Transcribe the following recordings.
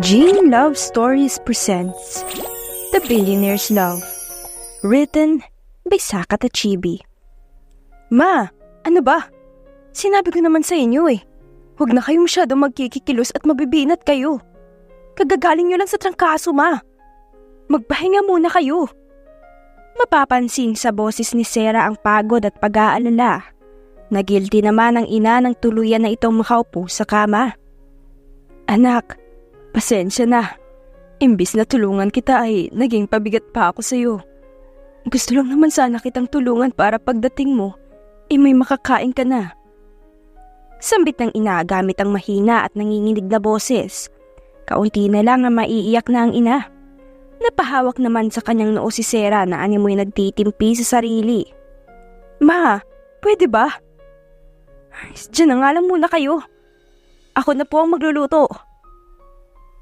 Jean Love Stories presents The Billionaire's Love. Written by Saka Tachibi. Ma, ano ba? Sinabi ko naman sa inyo eh. Huwag na kayo masyadong magkikikilos at mabibinat kayo. Kagagaling nyo lang sa trangkaso, ma. Magpahinga muna kayo. Mapapansin sa boses ni Sarah ang pagod at pag-aalala. Nagilty naman ang ina ng tuluyan na itong makaupo sa kama. Anak, pasensya na. Imbis na tulungan kita ay naging pabigat pa ako sa'yo. Gusto lang naman sana kitang tulungan para pagdating mo, may makakain ka na. Sambit ng ina gamit ang mahina at nanginginig na boses. Kaunti na lang ang maiiyak na ang ina. Napahawak naman sa kanyang noo si Sarah na animoy nagtitimpi sa sarili. Ma, pwede ba? Diyan na nga lang muna kayo. Ako na po ang magluluto.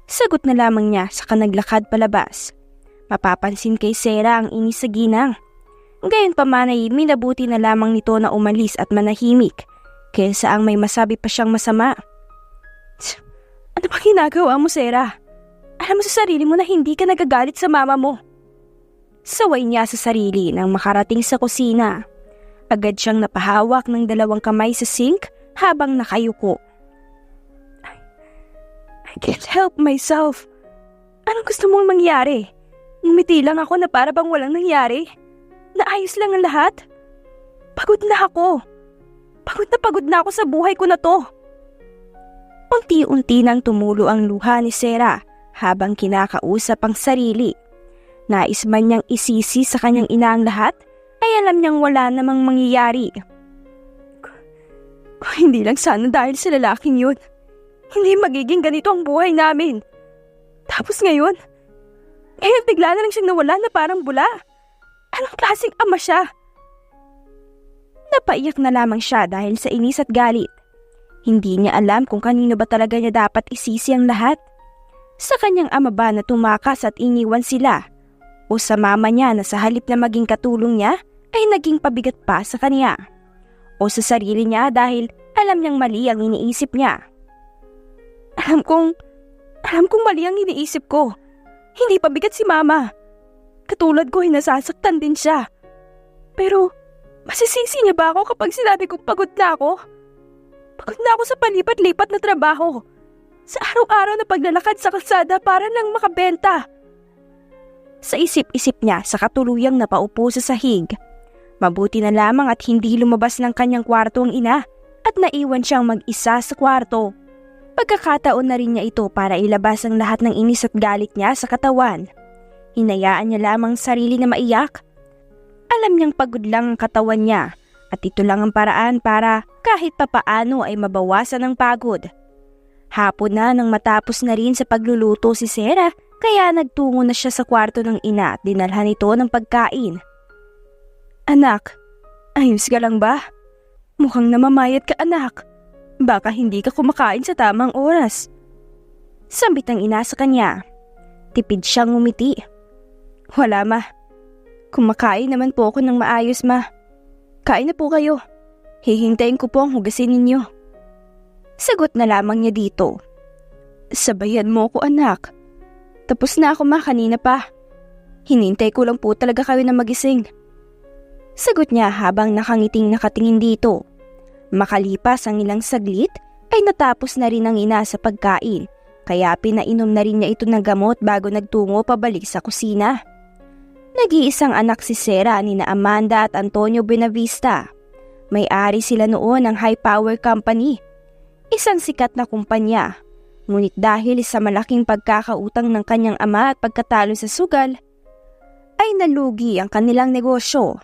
Sagot na lamang niya saka naglakad palabas. Mapapansin kay Sarah ang inis sa ginang. Gayon pa man ay minabuti na lamang nito na umalis at manahimik kaysa ang may masabi pa siyang masama. Ano ba ginagawa mo, Sarah? Alam mo sa sarili mo na hindi ka nagagalit sa mama mo. Saway niya sa sarili nang makarating sa kusina. Agad siyang napahawak ng dalawang kamay sa sink habang nakayuko. I can't help myself. Anong gusto mong mangyari? Ngumiti lang ako na para bang walang nangyari. Naayos lang ang lahat. Pagod na ako. Pagod na ako sa buhay ko na to. Unti-unti nang tumulo ang luha ni Sarah habang kinakausap ang sarili. Nais man niyang isisi sa kanyang ina ang lahat, ay alam niyang wala namang mangyayari. Kung hindi lang sana dahil sa lalaking yun, hindi magiging ganito ang buhay namin. Tapos ngayon bigla na lang siyang nawala na parang bula. Anong klaseng ama siya? Napaiyak na lamang siya dahil sa inis at galit. Hindi niya alam kung kanino ba talaga niya dapat isisi ang lahat. Sa kanyang ama ba na tumakas at iniwan sila? O sa mama niya na sa halip na maging katulong niya ay naging pabigat pa sa kanya? O sa sarili niya dahil alam niyang mali ang iniisip niya? Alam kong mali ang iniisip ko. Hindi pabigat si mama. Katulad ko ay nasasaktan din siya. Pero masisisi niya ba ako kapag sinabi kong pagod na ako? Pagod na ako sa palipat-lipat na trabaho. Sa araw-araw na paglalakad sa kalsada para lang makabenta. Sa isip-isip niya sa katuluyang napaupo sa sahig. Mabuti na lamang at hindi lumabas ng kanyang kwarto ang ina at naiwan siyang mag-isa sa kwarto. Pagkakataon na rin niya ito para ilabas ang lahat ng inis at galit niya sa katawan. Hinayaan niya lamang sarili na maiyak. Alam niyang pagod lang ang katawan niya at ito lang ang paraan para kahit papaano ay mabawasan ang pagod. Hapon na nang matapos na rin sa pagluluto si Sarah kaya nagtungo na siya sa kwarto ng ina at dinalhan ito ng pagkain. Anak, ayos ka lang ba? Mukhang namamayat ka, anak. Baka hindi ka kumakain sa tamang oras. Sambit ng ina sa kanya. Tipid siyang ngumiti. Wala, ma. Kumakain naman po ako ng maayos, ma. Kain na po kayo. Hihintayin ko po ang hugasin ninyo. Sagot na lamang niya dito. Sabayan mo ko, anak. Tapos na ako, ma, kanina pa. Hinintay ko lang po talaga kayo na magising. Sagot niya habang nakangiting nakatingin dito. Makalipas ang ilang saglit ay natapos na rin ang ina sa pagkain. Kaya pinainom na rin niya ito ng gamot bago nagtungo pabalik sa kusina. Nag-iisang anak si Sarah ni na Amanda at Antonio Buenavista. May-ari sila noon ng high power company. Isang sikat na kumpanya. Ngunit dahil sa malaking pagkakautang ng kanyang ama at pagkatalo sa sugal, ay nalugi ang kanilang negosyo.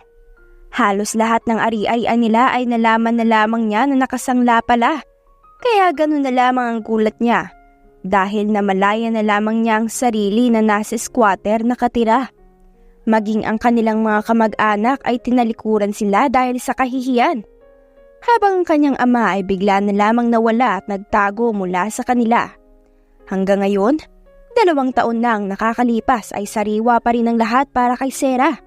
Halos lahat ng ari-arian nila ay nalaman na lamang niya na nakasangla pala. Kaya ganun na lamang ang gulat niya dahil namalaya na lamang niya ang sarili na nasa squatter nakatira. Maging ang kanilang mga kamag-anak ay tinalikuran sila dahil sa kahihiyan. Habang ang kanyang ama ay bigla na lamang nawala at nagtago mula sa kanila. Hanggang ngayon, 2 taon na ang nakakalipas ay sariwa pa rin ang lahat para kay Sarah.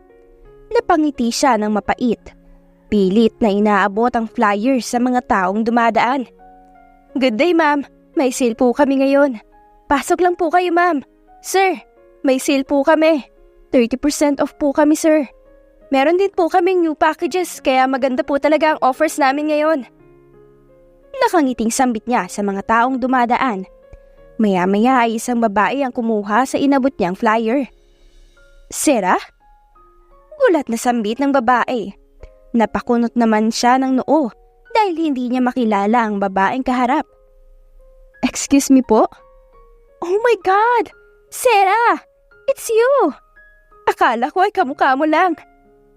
Napangiti siya ng mapait. Pilit na inaabot ang flyers sa mga taong dumadaan. Good day, ma'am. May sale po kami ngayon. Pasok lang po kayo, ma'am. Sir, may sale po kami. 30% off po kami, sir. Meron din po kaming new packages, kaya maganda po talaga ang offers namin ngayon. Nakangiting sambit niya sa mga taong dumadaan. Maya-maya ay isang babae ang kumuha sa inabot niyang flyer. Sera? Gulat na sambit ng babae. Napakunot naman siya ng noo dahil hindi niya makilala ang babaeng kaharap. Excuse me po? Oh my God! Sera! It's you! Akala ko ay kamukha mo lang.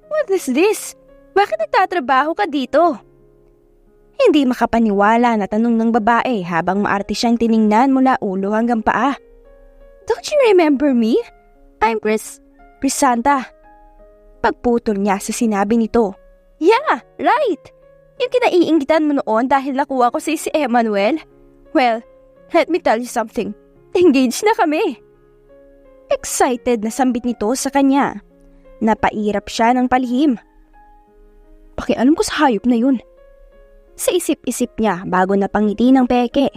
What is this? Bakit nagtatrabaho ka dito? Hindi makapaniwala na tanong ng babae habang maarte siyang tiningnan mula ulo hanggang paa. Don't you remember me? I'm Crisanta. Pagputol niya sa sinabi nito. Yeah, right! Yung kinaiinggitan mo noon dahil nakuha ko si Emmanuel? Well, let me tell you something. Engaged na kami. Excited na sambit nito sa kanya. Napairap siya ng palihim. Pakialam ko sa hayop na yun. Sa isip-isip niya bago napangiti ng peke.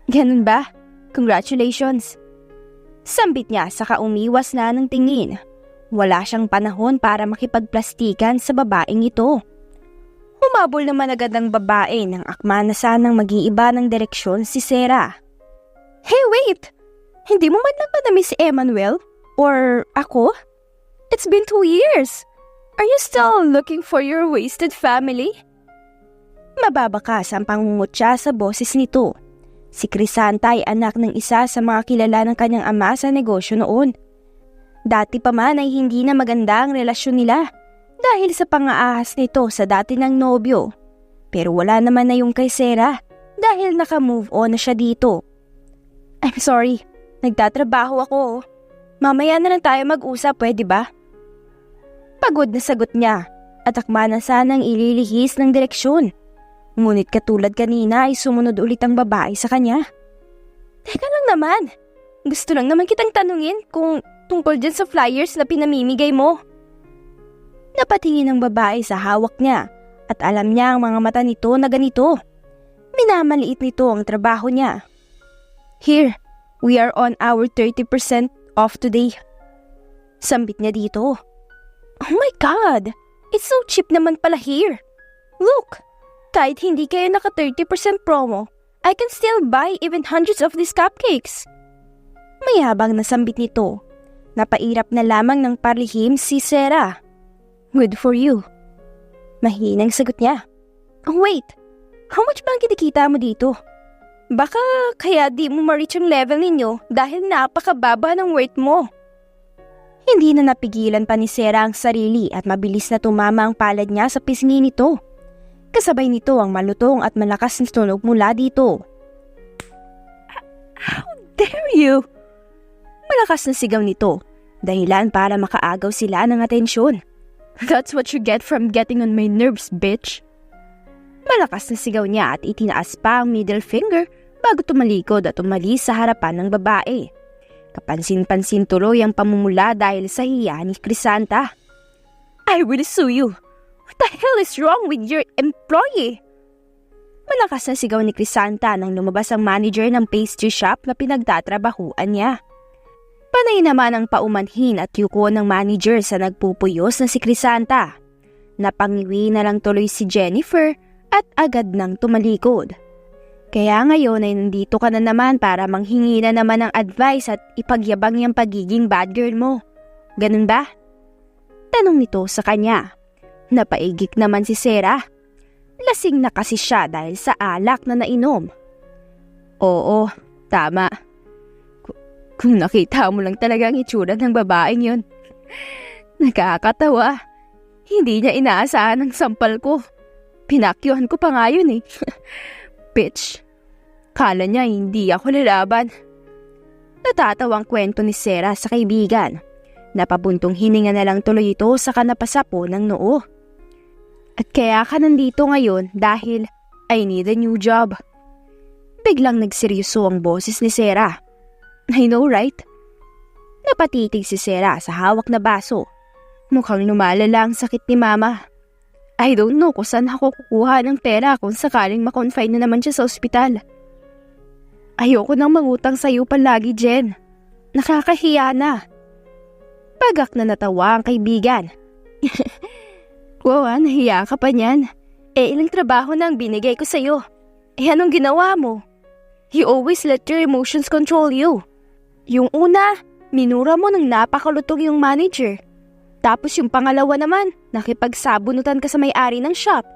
Ganun ba? Congratulations. Sambit niya saka umiwas na ng tingin. Wala siyang panahon para makipagplastikan sa babaeng ito. Humabol naman agad ang babae ng akma na sanang mag-iiba ng direksyon si Sera. Hey, wait! Hindi mo man lang ba na-miss si Emmanuel? Or ako? It's been 2 years. Are you still looking for your wasted family? Mababakas ang pangungutya sa boses nito. Si Crisanta ay anak ng isa sa mga kilala ng kanyang ama sa negosyo noon. Dati pa man ay hindi na maganda ang relasyon nila dahil sa pang-aahas nito sa dati ng nobyo. Pero wala naman na yung kay Sera dahil naka-move on na siya dito. I'm sorry, nagtatrabaho ako. Mamaya na lang tayo mag-usap, pwede ba? Pagod na sagot niya at akma na sanang ililihis ng direksyon. Ngunit katulad kanina ay sumunod ulit ang babae sa kanya. Teka lang naman, gusto lang naman kitang tanungin kung tungkol dyan sa flyers na pinamimigay mo. Napatingin ang babae sa hawak niya at alam niya ang mga mata nito na ganito. Minamaliit nito ang trabaho niya. Here, we are on our 30% off today. Sambit niya dito. Oh my God! It's so cheap naman pala here. Look! Kahit hindi kayo naka 30% promo, I can still buy even hundreds of these cupcakes. Mayabang na sambit nito. Napairap na lamang ng parlihim si Sera. Good for you. Mahinang sagot niya. Oh wait, how much ba ang kinikita mo dito? Baka kaya di mo ma-reach ang level ninyo dahil napakababa ng worth mo. Hindi na napigilan pa ni Sera ang sarili at mabilis na tumama ang palad niya sa pisngi nito. Kasabay nito ang malutong at malakas na tunog mula dito. How dare you? Malakas na sigaw nito, dahilan para makaagaw sila ng atensyon. That's what you get from getting on my nerves, bitch. Malakas na sigaw niya at itinaas pa ang middle finger bago tumalikod at umalis sa harapan ng babae. Kapansin-pansin tuloy ang pamumula dahil sa hiya ni Crisanta. I will sue you. What the hell is wrong with your employee? Malakas na sigaw ni Crisanta nang lumabas ang manager ng pastry shop na pinagtatrabahuan niya. Panay naman ang paumanhin at yuko ng manager sa nagpupuyos na si Crisanta. Napangiwi na lang tuloy si Jennifer at agad nang tumalikod. Kaya ngayon ay nandito ka na naman para manghingi na naman ng advice at ipagyabang yung pagiging bad girl mo. Ganun ba? Tanong nito sa kanya. Napaigik naman si Sera. Lasing na kasi siya dahil sa alak na nainom. Oo, tama. Kung nakita mo lang talaga ang itsura ng babaeng yun. Nakakatawa. Hindi niya inaasahan ang sampal ko. Pinakyuhan ko pa nga yun eh. Bitch, kala niya hindi ako lalaban. Natatawang kwento ni Sera sa kaibigan. Napabuntong hininga na lang tuloy ito sa kanapasapo ng noo. At kaya ka nandito ngayon dahil I need a new job. Biglang nagseryoso ang boses ni Sera. I know, right? Napatitig si Sera sa hawak na baso. Mukhang lumalala ang sakit ni Mama. I don't know kung saan ako kukuha ng pera kung sakaling makonfine na naman siya sa ospital. Ayoko nang mangutang sa'yo palagi, Jen. Nakakahiya na. Pagak na natawa ang kaibigan. Wow, nahiya ka pa niyan. Ilang trabaho na ang binigay ko sa'yo. Anong ginawa mo? You always let your emotions control you. Yung una, minura mo ng napakalutong yung manager. Tapos yung pangalawa naman, nakipagsabunutan ka sa may-ari ng shop.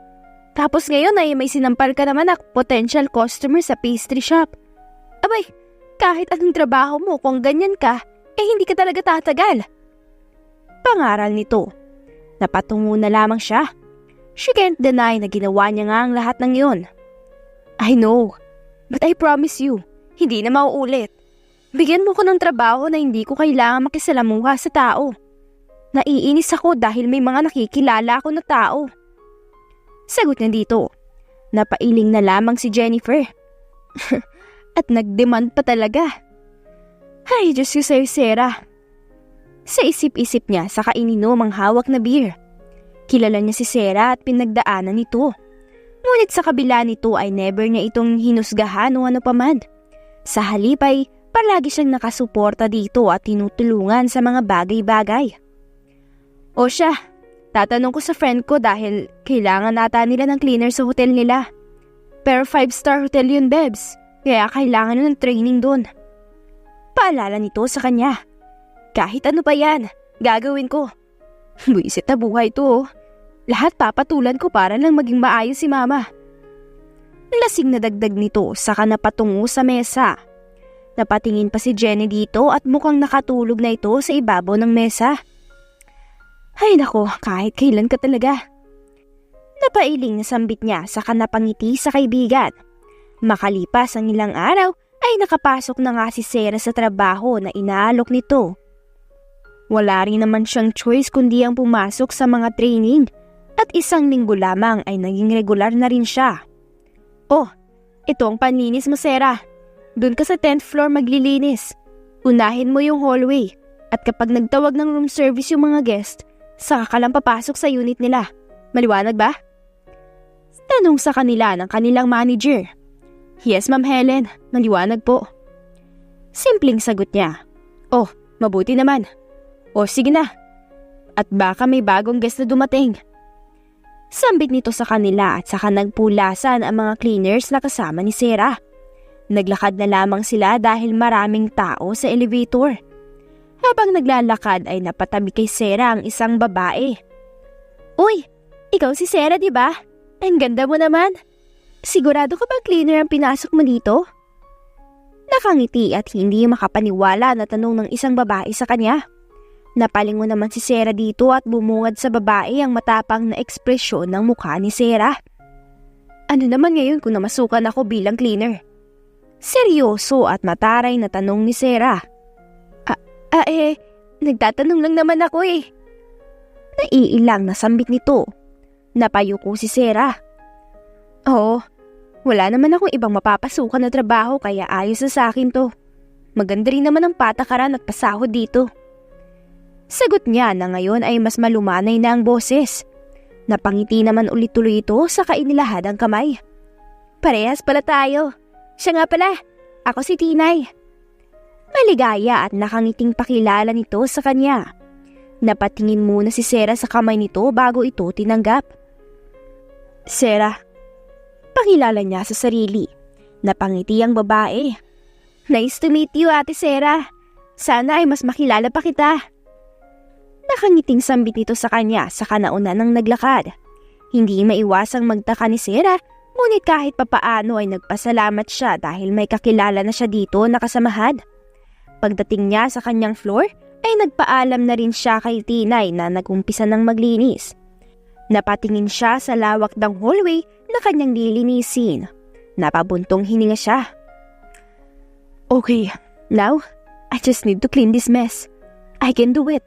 Tapos ngayon ay may sinampal ka naman na potential customer sa pastry shop. Abay, kahit anong trabaho mo kung ganyan ka, hindi ka talaga tatagal. Pangaral nito. Napatungo na lamang siya. She can't deny na ginawa niya nga ang lahat ng yun. I know, but I promise you, hindi na mauulit. Bigyan mo ko ng trabaho na hindi ko kailangan makisalamuha sa tao. Naiinis ako dahil may mga nakikilala ako na tao. Sagot niya dito. Napailing na lamang si Jennifer. At nagdemand pa talaga. Ay, Diyos ko sa'yo, Sarah. Sa isip-isip niya, saka ininom ang hawak na beer. Kilala niya si Sarah at pinagdaanan nito. Ngunit sa kabila nito ay never niya itong hinusgahan o ano paman. Sa halip ay palagi siyang nakasuporta dito at tinutulungan sa mga bagay-bagay. O siya, tatanong ko sa friend ko dahil kailangan nata nila ng cleaner sa hotel nila. Pero 5-star hotel yun, Bebs. Kaya kailangan ng training doon. Paalala nito sa kanya. Kahit ano pa yan, gagawin ko. Buisit na buhay to. Lahat papatulan ko para lang maging maayos si Mama. Lasing na dagdag nito saka napatungo sa mesa. Napatingin pa si Jenny dito at mukhang nakatulog na ito sa ibabaw ng mesa. Ay nako, kahit kailan ka talaga. Napailing na sambit niya saka napangiti sa kaibigan. Makalipas ang ilang araw ay nakapasok na nga si Sarah sa trabaho na inaalok nito. Wala rin naman siyang choice kundi ang pumasok sa mga training at 1 linggo lamang ay naging regular na rin siya. Oh, ito ang panlinis mo, Sarah. Doon ka sa 10th floor maglilinis. Unahin mo yung hallway at kapag nagtawag ng room service yung mga guest, saka ka lang papasok sa unit nila. Maliwanag ba? Tanong sa kanila ng kanilang manager. Yes, Ma'am Helen. Maliwanag po. Simpleng sagot niya. Oh, mabuti naman. O sige na. At baka may bagong guest na dumating. Sambit nito sa kanila at saka nagpulasan ang mga cleaners na kasama ni Sarah. Naglakad na lamang sila dahil maraming tao sa elevator. Habang naglalakad ay napatabi kay Sarah ang isang babae. Uy, ikaw si Sarah, di ba? Ang ganda mo naman. Sigurado ka bang cleaner ang pinasok mo dito? Nakangiti at hindi makapaniwala na tanong ng isang babae sa kanya. Napalingon naman si Sarah dito at bumungad sa babae ang matapang na ekspresyon ng mukha ni Sarah. Ano naman ngayon kung namasukan ako bilang cleaner? Seryoso at mataray na tanong ni Sarah. Nagtatanong lang naman ako eh. Naiilang na sambit nito. Napayuko si Sarah. Oo, wala naman akong ibang mapapasukan na trabaho kaya ayos na sa akin to. Maganda rin naman ang patakaran at pasahod dito. Sagot niya na ngayon ay mas malumanay na ang boses. Napangiti naman ulit tuloy ito saka inilahad ang kamay. Parehas pala tayo. Siya nga pala, ako si Tinay. Maligaya at nakangiting pakilala nito sa kanya. Napatingin muna si Sarah sa kamay nito bago ito tinanggap. Sarah, pakilala niya sa sarili. Napangiti ang babae. Nice to meet you, Ate Sarah. Sana ay mas makilala pa kita. Nakangiting sambit nito sa kanya saka nauna nang naglakad. Hindi maiwasang magtaka ni Sarah, ngunit kahit papaano ay nagpasalamat siya dahil may kakilala na siya dito na kasamahan. Pagdating niya sa kanyang floor, ay nagpaalam na rin siya kay Tinay na nagumpisa ng maglinis. Napatingin siya sa lawak ng hallway na kanyang lilinisin. Napabuntong hininga siya. Okay, now, I just need to clean this mess. I can do it.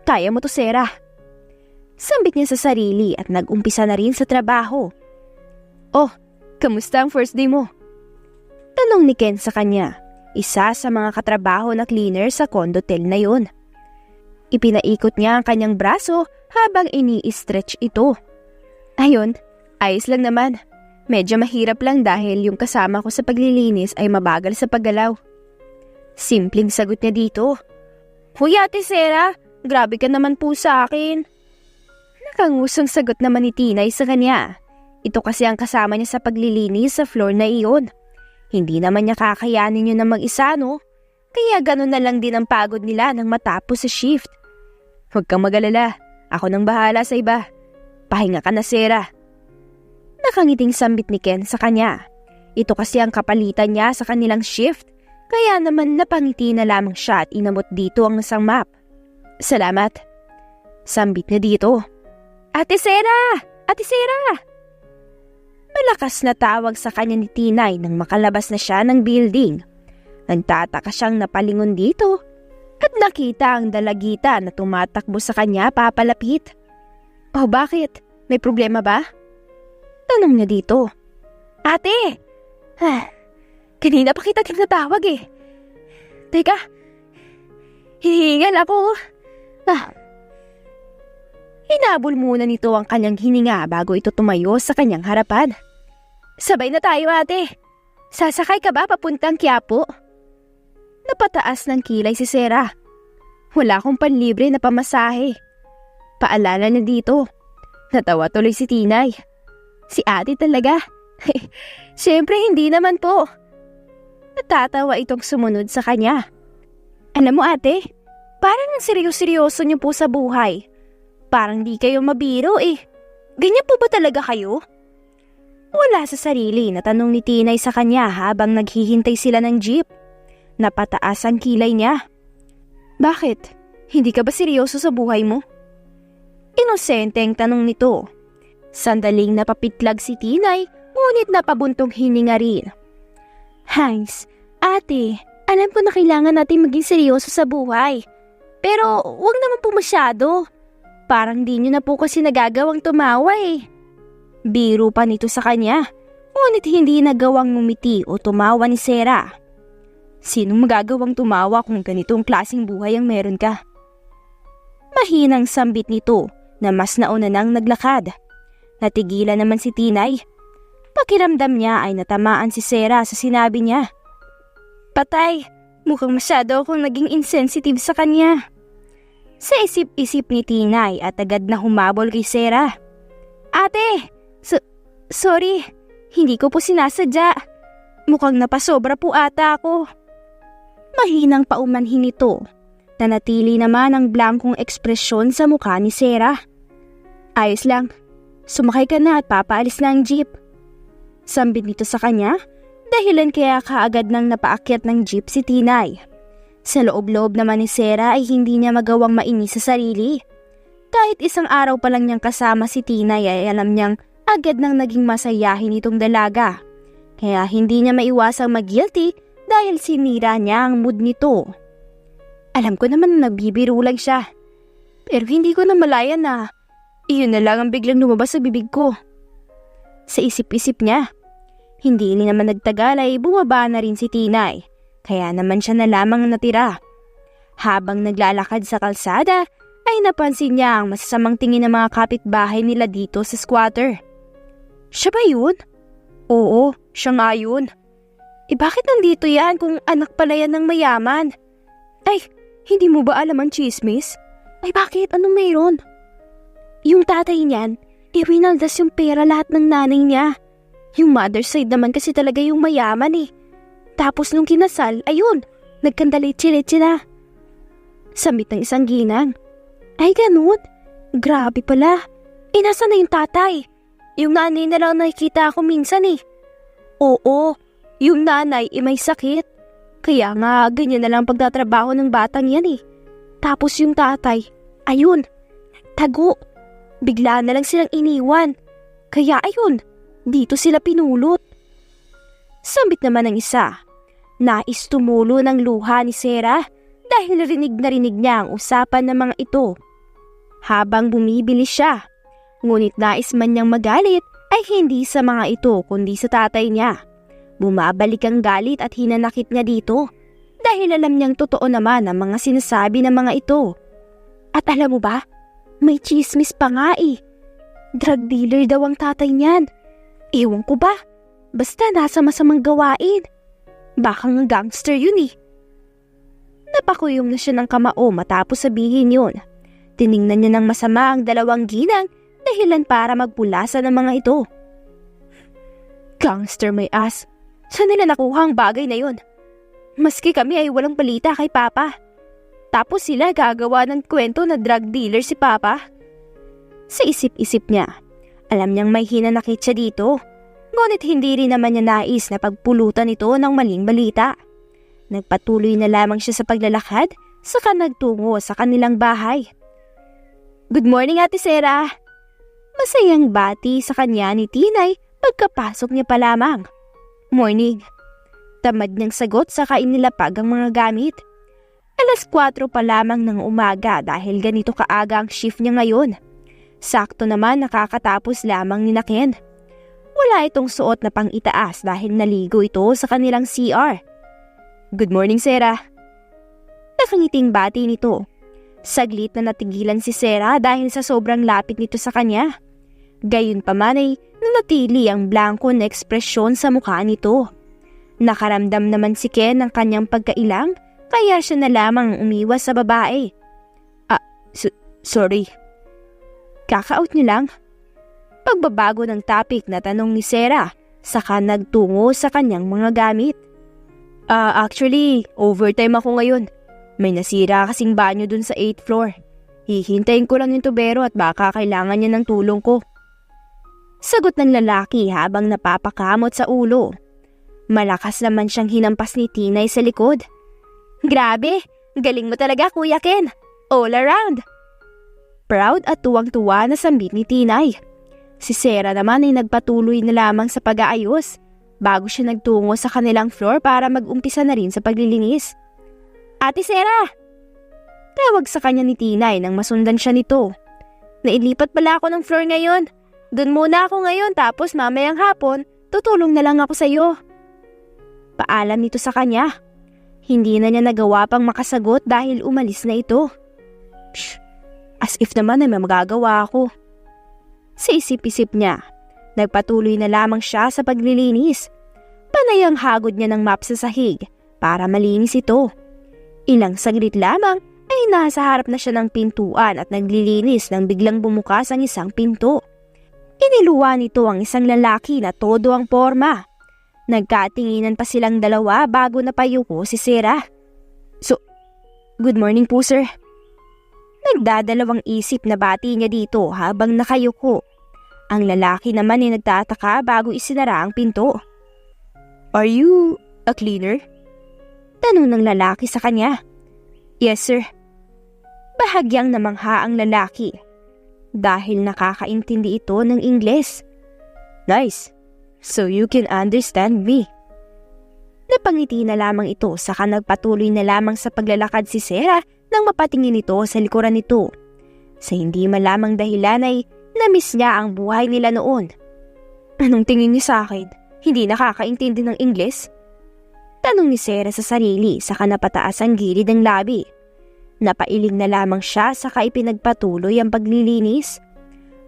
Kaya mo to, Sarah. Sambit niya sa sarili at nag-umpisa na rin sa trabaho. Oh, kamusta ang first day mo? Tanong ni Ken sa kanya. Isa sa mga katrabaho na cleaner sa condotel na yun. Ipinaikot niya ang kanyang braso habang ini-stretch ito. Ayun, ayos lang naman. Medyo mahirap lang dahil yung kasama ko sa paglilinis ay mabagal sa paggalaw. Simpleng sagot niya dito. Hoy Ate Sera, grabe ka naman po sa akin. Nakangusong sagot naman ni Tinay sa kanya. Ito kasi ang kasama niya sa paglilinis sa floor na iyon. Hindi naman niya kakayanin yun na mag-isa, no? Kaya ganun na lang din ang pagod nila nang matapos sa shift. Huwag kang mag-alala, ako nang bahala sa iba. Pahinga ka na, Sera. Nakangiting sambit ni Ken sa kanya. Ito kasi ang kapalitan niya sa kanilang shift. Kaya naman napangiti na lamang siya at inamot dito ang isang map. Salamat. Sambit niya dito. Ate Sera! Ate Sera! Malakas na tawag sa kanya ni Tinay nang makalabas na siya ng building. Nagtataka siyang napalingon dito at nakita ang dalagita na tumatakbo sa kanya papalapit. Oh, bakit? May problema ba? Tanong niya dito. Ate! Kanina pa kita tinatawag eh. Teka, hihingal ako. Hinabol muna nito ang kanyang hininga bago ito tumayo sa kanyang harapan. Sabay na tayo, ate. Sasakay ka ba papuntang Quiapo? Napataas ng kilay si Sera. Wala akong panlibre na pamasahe. Paalala na dito. Natawa tuloy si Tinay. Si ate talaga. Siyempre hindi naman po. Natatawa itong sumunod sa kanya. Alam mo ate, parang ang seryoso niyo po sa buhay. Parang di kayo mabiro eh. Ganyan po ba talaga kayo? Wala sa sarili na tanong ni Tinay sa kanya habang naghihintay sila ng jeep. Napataas ang kilay niya. Bakit? Hindi ka ba seryoso sa buhay mo? Inosenteng tanong nito. Sandaling napapitlag si Tinay, ngunit napabuntong hininga rin. Hans, ate, alam ko na kailangan natin maging seryoso sa buhay. Pero wag naman po masyado. Parang di nyo na po kasi nagagawang tumawa eh. Biro pa nito sa kanya, ngunit hindi nagawang ngumiti o tumawa ni Sera. Sinong magagawang tumawa kung ganitong klaseng buhay ang meron ka? Mahinang sambit nito na mas nauna nang naglakad. Natigilan naman si Tinay. Pakiramdam niya ay natamaan si Sera sa sinabi niya. Patay, mukhang masyado akong naging insensitive sa kanya. Sa isip-isip ni Tinay at agad na humabol kay Sera. Ate, sorry, hindi ko po sinasadya. Mukhang napasobra po ata ako. Mahinang paumanhin nito. Nanatili naman ang blankong ekspresyon sa mukha ni Sera. Ayos lang, sumakay ka na at papaalis na ang jeep. Sambit nito sa kanya, dahilan kaya kaagad nang napaakyat ng jeep si Tinay. Sa loob-loob naman ni Sera ay hindi niya magawang mainis sa sarili. Kahit isang araw pa lang niyang kasama si Tinay ay alam niyang agad nang naging masayahin itong dalaga. Kaya hindi niya maiwasang mag-guilty dahil sinira niya ang mood nito. Alam ko naman na nagbibiro lang siya. Pero hindi ko na malaya na iyon na lang ang biglang lumabas sa bibig ko. Sa isip-isip niya, hindi naman nagtagal ay bumaba na rin si Tinay. Kaya naman siya na lamang natira. Habang naglalakad sa kalsada, ay napansin niya ang masasamang tingin ng mga kapitbahay nila dito sa squatter. Siya ba yun? Oo, siya nga yun. Bakit nandito yan kung anak pala yan ng mayaman? Ay, hindi mo ba alam ang chismis? Ay bakit? Anong mayroon? Yung tatay niyan, iwinaldas yung pera lahat ng nanay niya. Yung mother side naman kasi talaga yung mayaman eh. Tapos nung kinasal, ayun, nagkandalit-chilit na. Sambit ng isang ginang. Ay ganun? Grabe pala. Nasa na yung tatay? Yung nanay na lang nakikita ako minsan eh. Oo, yung nanay may sakit. Kaya nga ganyan na lang pagtatrabaho ng batang yan eh. Tapos yung tatay, ayun, tago. Bigla na lang silang iniwan. Kaya ayun, dito sila pinulot. Sambit naman ng isa. Nais tumulo ng luha ni Sera dahil rinig na rinig niya ang usapan ng mga ito. Habang bumibili siya, ngunit nais man niyang magalit ay hindi sa mga ito kundi sa tatay niya. Bumabalik ang galit at hinanakit niya dito dahil alam niyang totoo naman ang mga sinasabi ng mga ito. At alam mo ba, may chismis pa nga eh. Drug dealer daw ang tatay niyan. Ewan ko ba? Basta nasa masamang gawain. Baka nga gangster yun eh. Napakuyom na siya ng kamao matapos sabihin yun. Tiningnan niya ng masama ang dalawang ginang dahilan para magpulasa ng mga ito. Gangster may ass. Saan nila nakuha ang bagay na yun? Maski kami ay walang balita kay Papa. Tapos sila gagawa ng kwento na drug dealer si Papa. Sa isip-isip niya, alam niyang may hinanakit siya dito. Ngunit hindi rin naman niya nais na pagpulutan ito ng maling balita. Nagpatuloy na lamang siya sa paglalakad, saka nagtungo sa kanilang bahay. Good morning, Ate Sera. Masayang bati sa kanya ni Tinay pagkapasok niya pa lamang. Morning. Tamad niyang sagot saka inilapag ang mga gamit. 4:00 pa lamang ng umaga dahil ganito kaaga ang shift niya ngayon. Sakto naman nakakatapos lamang ni Ken. Wala itong suot na pang-itaas dahil naligo ito sa kanilang CR. Good morning, Sera. Nakangiting bati nito. Saglit na natigilan si Sera dahil sa sobrang lapit nito sa kanya. Gayunpaman ay nanatili ang blanko na ekspresyon sa mukha nito. Nakaramdam naman si Ken ng kanyang pagkailang kaya siya na lamang umiwas sa babae. Sorry. Kaka-out niyo lang. Pagbabago ng topic na tanong ni Sera, saka nagtungo sa kanyang mga gamit. Actually, overtime ako ngayon. May nasira kasing banyo dun sa 8th floor. Hihintayin ko lang yung tubero at baka kailangan niya ng tulong ko. Sagot ng lalaki habang napapakamot sa ulo. Malakas naman siyang hinampas ni Tinay sa likod. Grabe, galing mo talaga Kuya Ken. All around. Proud at tuwang-tuwa na sambit ni Tinay. Si Sera naman ay nagpatuloy na lamang sa pag-aayos bago siya nagtungo sa kanilang floor para mag-umpisa na rin sa paglilinis. Ate Sera! Tawag sa kanya ni Tinay nang masundan siya nito. Nailipat pala ako ng floor ngayon. Doon muna ako ngayon tapos mamayang hapon tutulong na lang ako sa iyo. Paalam nito sa kanya. Hindi na niya nagawa pang makasagot dahil umalis na ito. As if naman ay may magagawa ako. Sa isip-isip niya, nagpatuloy na lamang siya sa paglilinis. Panay ang hagod niya ng map sa sahig para malinis ito. Ilang saglit lamang ay nasa harap na siya ng pintuan at naglilinis nang biglang bumukas ang isang pinto. Iniluwa nito ang isang lalaki na todo ang porma. Nagkatinginan pa silang dalawa bago napayuko si Sera. Good morning po sir. Nagdadalawang isip na bati niya dito habang nakayuko. Ang lalaki naman ay nagtataka bago isinara ang pinto. Are you a cleaner? Tanong ng lalaki sa kanya. Yes sir. Bahagyang namangha ang lalaki dahil nakakaintindi ito ng Ingles. Nice. So you can understand me. Napangiti na lamang ito saka nagpatuloy na lamang sa paglalakad si Sera nang mapatingin ito sa likuran nito. Sa hindi malamang dahilan ay namiss niya ang buhay nila noon. Anong tingin niyo sa akin? Hindi nakakaintindi ng Ingles? Tanong ni Sera sa sarili saka napataas ang gilid ng labi. Napailing na lamang siya saka ipinagpatuloy ang paglilinis.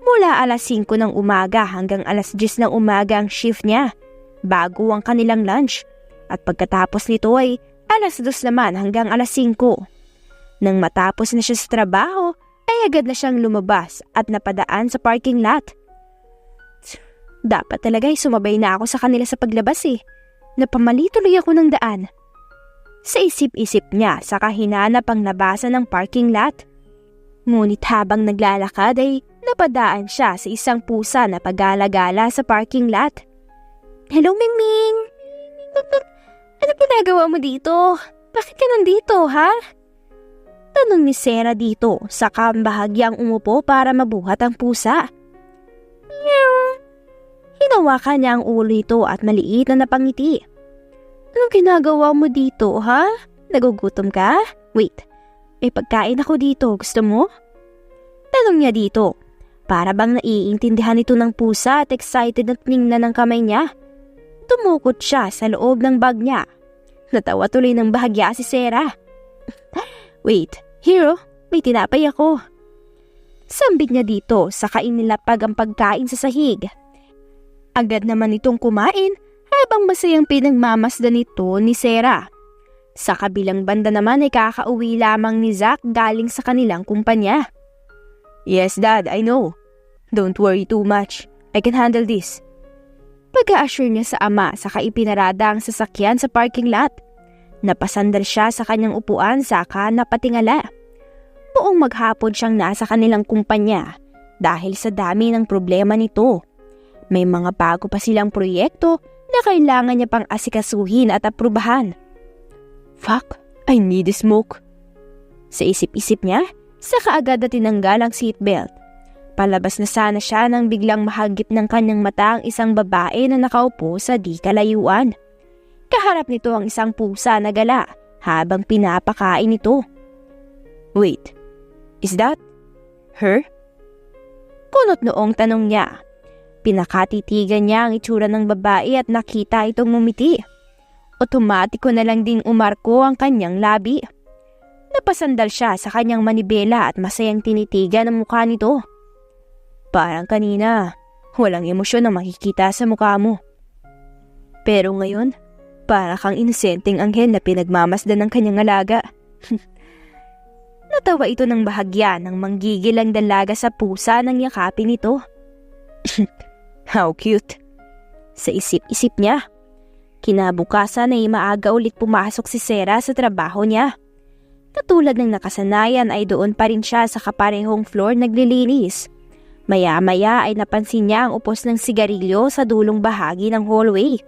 Mula 5:00 ng umaga hanggang 10:00 ng umaga ang shift niya bago ang kanilang lunch at pagkatapos nito ay 2:00 naman hanggang 5:00. Nang matapos na siya sa trabaho ay agad na siyang lumabas at napadaan sa parking lot. Dapat talaga ay sumabay na ako sa kanila sa paglabas eh. Napamali tuloy ako ng daan. Sa isip-isip niya saka hinanap ang nabasa ng parking lot. Ngunit habang naglalakad ay napadaan siya sa isang pusa na pagala-gala sa parking lot. Hello, Mingming! Ano pinagawa mo dito? Bakit ka nandito, ha? Tanong ni Sera dito saka bahagyang umupo para mabuhat ang pusa. Meow! Hinawakan niya ang ulo ito at maliit na napangiti. Anong ginagawa mo dito, ha? Nagugutom ka? Wait, may pagkain ako dito. Gusto mo? Tanong niya dito. Para bang naiintindihan ito ng pusa at excited na tiningnan ng kamay niya. Tumukot siya sa loob ng bag niya. Natawa tuloy ng bahagya si Sera. Wait, hero, may tinapay ako. Sambit niya dito saka inilapag ang pagkain sa sahig. Agad naman itong kumain habang masayang pinagmamasdan nito ni Sarah. Sa kabilang banda naman ay kakauwi lamang ni Zack galing sa kanilang kumpanya. "Yes, Dad, I know. Don't worry too much. I can handle this." Pag-a-assure niya sa ama saka ipinarada ang sasakyan sa parking lot. Napasandal siya sa kanyang upuan saka napatingala. Buong maghapon siyang nasa kanilang kumpanya dahil sa dami ng problema nito. May mga bago pa silang proyekto na kailangan niya pang asikasuhin at aprubahan. "Fuck, I need a smoke." Sa isip-isip niya, saka agad na tinanggal ang seatbelt. Palabas na sana siya nang biglang mahagip ng kanyang mata ang isang babae na nakaupo sa di kalayuan. Kaharap nito ang isang pusa na gala habang pinapakain ito. "Wait, is that her?" Kunot noong tanong niya. Pinakatitigan niya ang itsura ng babae at nakita itong ngumiti. Otomatiko na lang ding umarko ang kanyang labi. Napasandal siya sa kanyang manibela at masayang tinitigan ang mukha nito. "Parang kanina, walang emosyon na makikita sa mukha mo. Pero ngayon, para kang inosenteng anghel na pinagmamasdan ng kanyang alaga." Natawa ito ng bahagya nang manggigil ang dalaga sa pusa nang yakapin nito. "How cute." Sa isip-isip niya. Kinabukasan ay maaga ulit pumasok si Sarah sa trabaho niya. Katulad ng nakasanayan ay doon pa rin siya sa kaparehong floor naglilinis. Maya-maya ay napansin niya ang upos ng sigarilyo sa dulong bahagi ng hallway.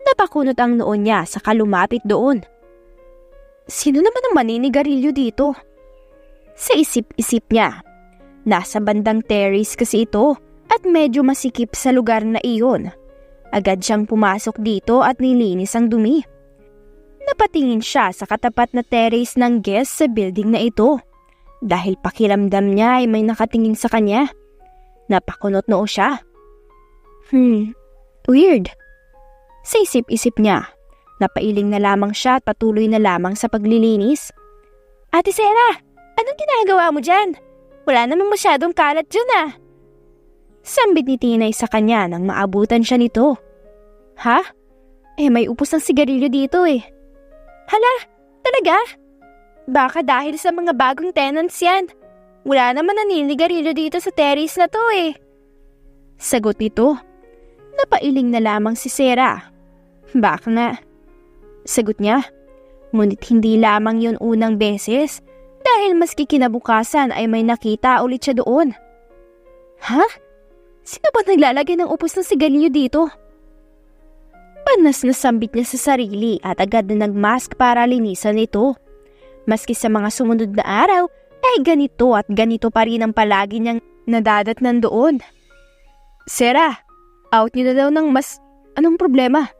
Napakunot ang noon niya saka lumapit doon. Sino naman ang maninigarilyo dito? Sa isip-isip niya. Nasa bandang terrace kasi ito at medyo masikip sa lugar na iyon. Agad siyang pumasok dito at nilinis ang dumi. Napatingin siya sa katapat na terrace ng guest sa building na ito. Dahil pakiramdam niya ay may nakatingin sa kanya. Napakunot noo siya. Weird. Sa isip-isip niya, napailing na lamang siya at patuloy na lamang sa paglilinis. "Ate Sarah, anong ginagawa mo dyan? Wala namang masyadong kalat dyan ah." Sambit ni Tinay sa kanya nang maabutan siya nito. "Ha? May upos ng sigarilyo dito eh." "Hala, talaga? Baka dahil sa mga bagong tenants yan. Wala naman naninigarilyo dito sa terrace na to eh." Sagot nito. Napailing na lamang si Sarah. "Baka nga." Sagot niya. Ngunit hindi lamang yon unang beses dahil maski kinabukasan ay may nakita ulit siya doon. "Ha? Sino ba naglalagay ng upos ng sigarilyo dito?" Panas na sambit niya sa sarili at agad na nagmask para linisan ito. Maski sa mga sumunod na araw ay ganito at ganito pa rin ang palagi niyang nadadatnan doon. "Sarah, out niyo na daw ng mas... Anong problema?"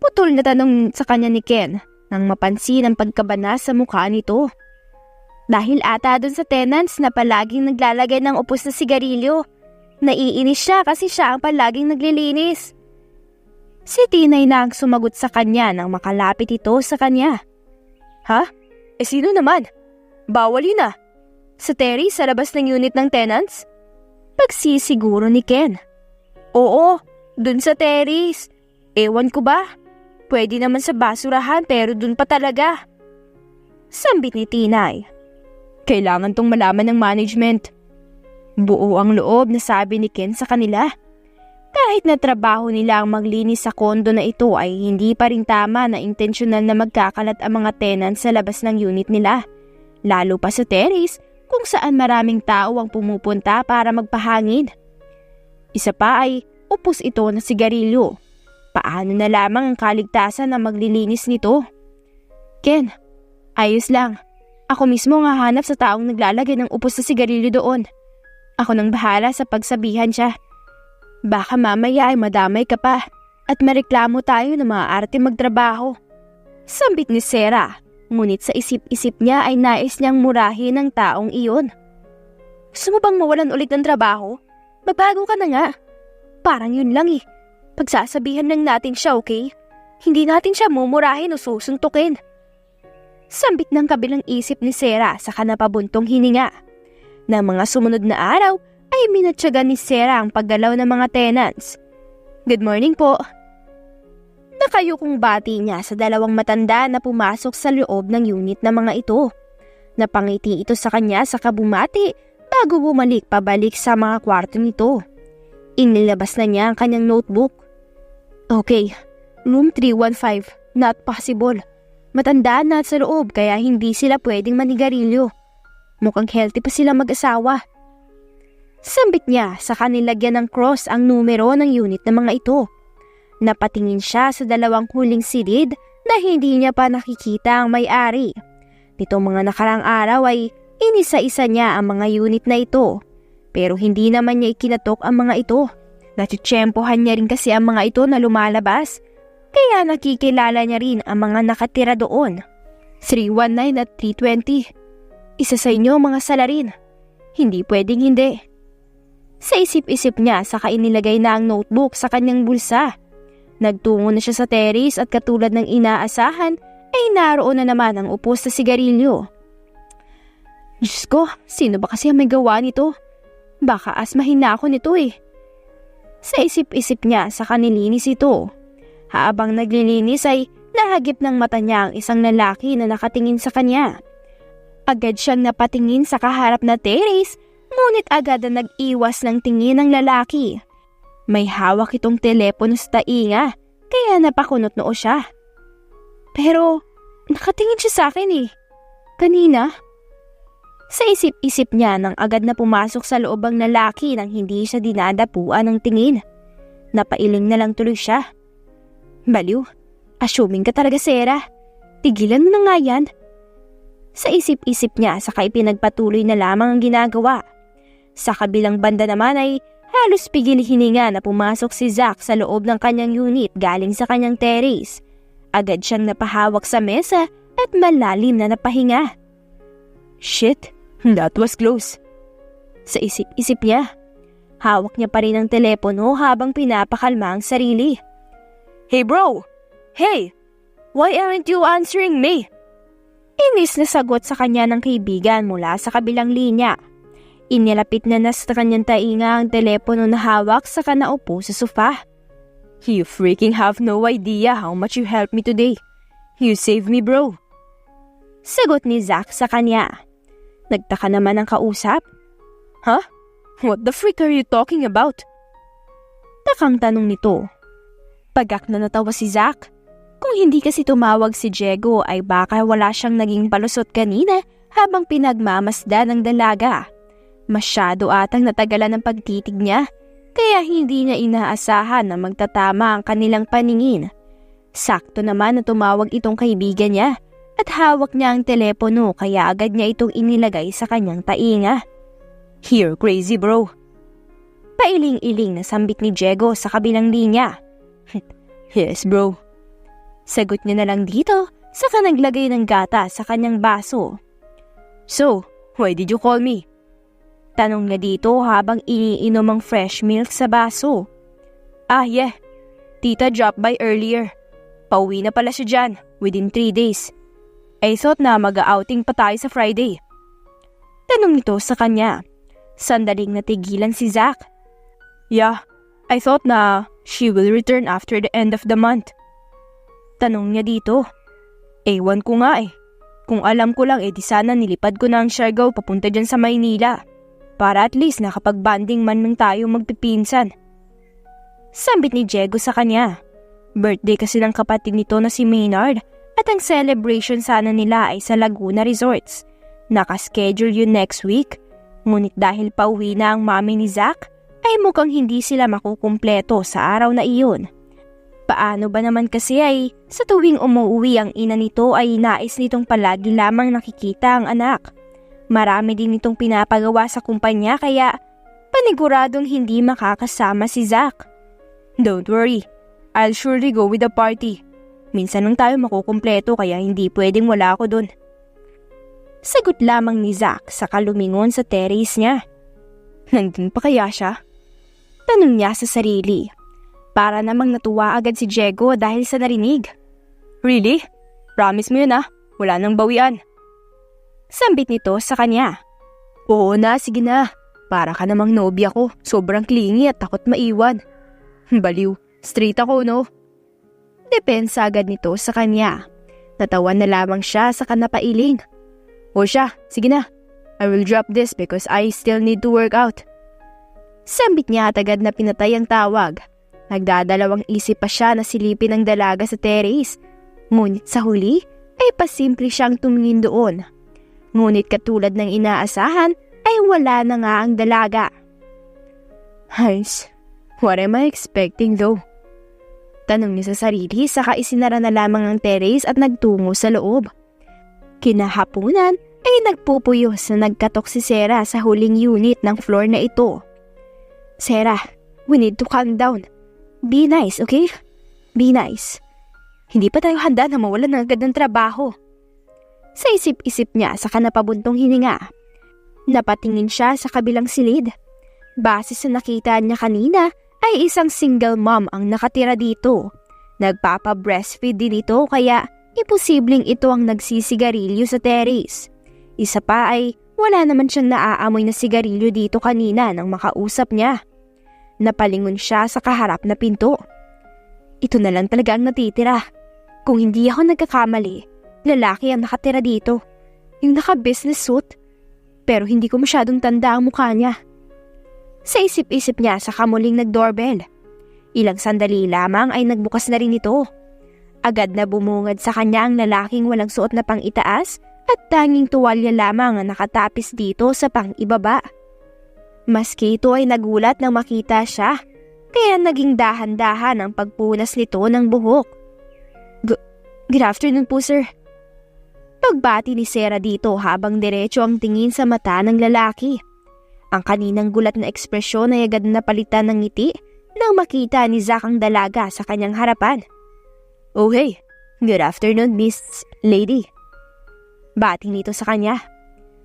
Putol na tanong sa kanya ni Ken nang mapansin ang pagkabana sa mukha nito. Dahil ata dun sa tenants na palaging naglalagay ng upos na sigarilyo. Naiinis siya kasi siya ang palaging naglilinis. Si Tinay na ang sumagot sa kanya nang makalapit ito sa kanya. "Ha? Sino naman? Bawal yun ah. Sa terrace sa labas ng unit ng tenants?" Pagsisiguro ni Ken. "Oo, dun sa terrace. Ewan ko ba? Pwede naman sa basurahan pero dun pa talaga." Sambit ni Tinay. "Kailangan tong malaman ng management." Buo ang loob na sabi ni Ken sa kanila. Kahit na trabaho nila ang maglinis sa kondo na ito ay hindi pa rin tama na intensyonal na magkakalat ang mga tenants sa labas ng unit nila. Lalo pa sa terrace kung saan maraming tao ang pumupunta para magpahangin. Isa pa ay upos ito na sigarilyo. Paano na lamang ang kaligtasan na maglilinis nito? "Ken, ayos lang. Ako mismo ang hahanap sa taong naglalagay ng upos na sigarilyo doon. Ako nang bahala sa pagsabihan siya. Baka mamaya ay madamay ka pa at mareklamo tayo na maaarte magtrabaho." Sambit ni Sarah, ngunit sa isip-isip niya ay nais niyang murahin ang taong iyon. "Gusto mo bang mawalan ulit ng trabaho? Magbago ka na nga. Parang yun lang eh. Pagsasabihan lang natin siya, okay? Hindi natin siya mumurahin o susuntukin." Sambit ng kabilang isip ni Sarah sa kanapabuntong hininga. Na mga sumunod na araw ay minatyagan ni Sarah ang paggalaw ng mga tenants. Good morning po. Nakayukong bati niya sa dalawang matanda na pumasok sa loob ng unit ng mga ito. Napangiti ito sa kanya sa kabumati bago bumalik pabalik sa mga kwarto nito. Inilabas na niya ang kanyang notebook. Okay, room 315, not possible. Matanda na sa loob kaya hindi sila pwedeng manigarilyo. Mukhang healthy pa sila mag-asawa. Sambit niya sa kanilagyan ng cross ang numero ng unit ng mga ito. Napatingin siya sa dalawang huling silid na hindi niya pa nakikita ang may-ari. Nitong mga nakarang araw ay inisa-isa niya ang mga unit na ito. Pero hindi naman niya ikinatok ang mga ito. Natitsyempohan niya rin kasi ang mga ito na lumalabas. Kaya nakikilala niya rin ang mga nakatira doon. 319 at 320. Isa sa inyo mga salarin. Hindi pwedeng hindi. Sa isip-isip niya saka inilagay na ang notebook sa kanyang bulsa. Nagtungo na siya sa terrace at katulad ng inaasahan ay naroon na naman ang upos na sigarilyo. Diyos ko, sino ba kasi ang may gawa nito? Baka asmahin na ako nito eh. Sa isip-isip niya saka nilinis ito. Habang naglilinis ay nahagip ng mata niya ang isang lalaki na nakatingin sa kanya. Agad siyang napatingin sa kaharap na terrace, ngunit agad na nag-iwas ng tingin ng lalaki. May hawak itong telepono sa tainga, kaya napakunot noo siya. Pero nakatingin siya sa akin eh. Kanina? Sa isip-isip niya nang agad na pumasok sa loob ang lalaki nang hindi siya dinadapuan ng tingin. Napailing na lang tuloy siya. Baliw, assuming ka talaga, Sarah. Tigilan mo na nga yan. Sa isip-isip niya saka ipinagpatuloy na lamang ang ginagawa. Sa kabilang banda naman ay halos pigil hininga na pumasok si Zack sa loob ng kanyang unit galing sa kanyang terrace. Agad siyang napahawak sa mesa at malalim na napahinga. Shit, that was close. Sa isip-isip niya, hawak niya pa rin ang telepono habang pinapakalma ang sarili. Hey bro! Hey! Why aren't you answering me? Inis na sagot sa kanya ng kaibigan mula sa kabilang linya. Inilapit na sa kanyang tainga ang telepono na hawak saka naupo sa sofa. You freaking have no idea how much you helped me today. You saved me, bro. Sagot ni Zack sa kanya. Nagtaka naman ang kausap. Huh? What the freak are you talking about? Takang tanong nito. Pagak na natawa si Zack. Kung hindi kasi tumawag si Diego ay baka wala siyang naging palusot kanina habang pinagmamasda ng dalaga. Masyado atang natagalan ng pagtitig niya, kaya hindi niya inaasahan na magtatama ang kanilang paningin. Sakto naman na tumawag itong kaibigan niya at hawak niya ang telepono kaya agad niya itong inilagay sa kanyang tainga. Here, crazy bro. Pailing-iling na sambit ni Diego sa kabilang linya. Yes bro. Sagot niya na lang dito saka naglagay ng gata sa kanyang baso. So, why did you call me? Tanong niya dito habang iniinom ang fresh milk sa baso. Ah yeah, tita dropped by earlier. Pauwi na pala siya dyan within 3 days. I thought na mag-outing pa tayo sa Friday. Tanong nito sa kanya. Sandaling natigilan si Zack. Yeah, I thought na she will return after the end of the month. Tanong niya dito. Ewan ko nga eh. Kung alam ko lang di sana nilipad ko na ang Siargao papunta dyan sa Maynila. Para at least nakapag-banding man lang tayo magpipinsan. Sambit ni Diego sa kanya. Birthday kasi ng kapatid nito na si Maynard at ang celebration sana nila ay sa Laguna Resorts. Nakaschedule yun next week. Ngunit dahil pauwi na ang mami ni Zack, ay mukhang hindi sila makukumpleto sa araw na iyon. Paano ba naman kasi ay sa tuwing umuwi ang ina nito ay nais nitong palagi lamang nakikita ang anak. Marami din itong pinapagawa sa kumpanya kaya paniguradong hindi makakasama si Zack. Don't worry, I'll surely go with the party. Minsan lang tayo makukumpleto kaya hindi pwedeng wala ako dun. Sagot lamang ni Zack saka lumingon sa terrace niya. Nandun pa kaya siya? Tanong niya sa sarili. Para namang natuwa agad si Diego dahil sa narinig. Really? Promise mo yun ah, wala nang bawian. Sambit nito sa kanya. Oo na, sige na. Para ka namang nobya ko, sobrang clingy at takot maiwan. Baliw, Straight ako, no? Depensa agad nito sa kanya. Natawan na lamang siya sa kanapailing. O siya, sige na. I will drop this because I still need to work out. Sambit niya at agad na pinatay ang tawag. Nagdadalawang isip pa siya na silipin ang dalaga sa terrace. Ngunit sa huli ay pasimple siyang tumingin doon. Ngunit katulad ng inaasahan ay wala na nga ang dalaga. Hans, what am I expecting though? Tanong niya sa sarili saka isinara na lamang ang terrace at nagtungo sa loob. Kinahapunan ay nagpupuyos na nagkatok si Sarah sa huling unit ng floor na ito. Sarah, we need to calm down. Be nice, okay? Be nice. Hindi pa tayo handa na mawalan ng agad ng trabaho. Sa isip-isip niya saka napabuntong hininga. Napatingin siya sa kabilang silid. Base sa nakita niya kanina ay isang single mom ang nakatira dito. Nagpapa-breastfeed din ito kaya imposibleng ito ang nagsisigarilyo sa terrace. Isa pa ay wala naman siyang naaamoy na sigarilyo dito kanina nang makausap niya. Napalingon siya sa kaharap na pinto. Ito na lang talaga ang natitira. Kung hindi ako nagkakamali, lalaki ang nakatira dito. Yung naka-business suit. Pero hindi ko masyadong tanda ang mukha niya. Sa isip-isip niya sa kamuling nag-doorbell. Ilang sandali lamang ay nagbukas na rin ito. Agad na bumungad sa kanya ang lalaking walang suot na pang-itaas at tanging tuwalya lamang ang nakatapis dito sa pang-ibaba. Maski ito ay nagulat nang makita siya, kaya naging dahan-dahan ang pagpunas nito ng buhok. Good afternoon po, sir. Pagbati ni Sarah dito habang diretso ang tingin sa mata ng lalaki. Ang kaninang gulat na ekspresyon ay agad napalitan ng ngiti nang makita ni Zack ang dalaga sa kanyang harapan. Oh hey, good afternoon Miss Lady. Bati nito sa kanya.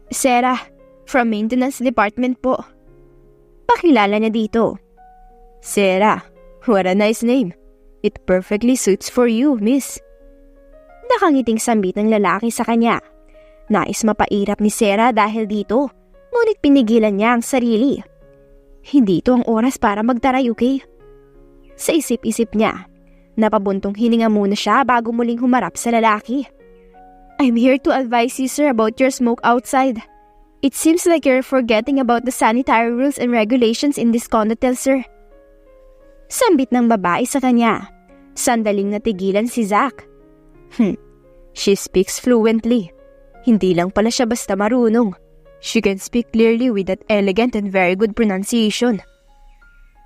Sarah, from maintenance department po. Pakilala niya dito. Sarah, what a nice name. It perfectly suits for you, miss. Nakangiting sambit ng lalaki sa kanya. Nais mapairap ni Sarah dahil dito. Ngunit pinigilan niya ang sarili. Hindi ito ang oras para magtaray, okay? Sa isip-isip niya, napabuntong hininga muna siya bago muling humarap sa lalaki. I'm here to advise you, sir, about your smoke outside. It seems like you're forgetting about the sanitary rules and regulations in this condotel, sir. Sambit ng babae sa kanya. Sandaling natigilan si Zack. She speaks fluently. Hindi lang pala siya basta marunong. She can speak clearly with that elegant and very good pronunciation.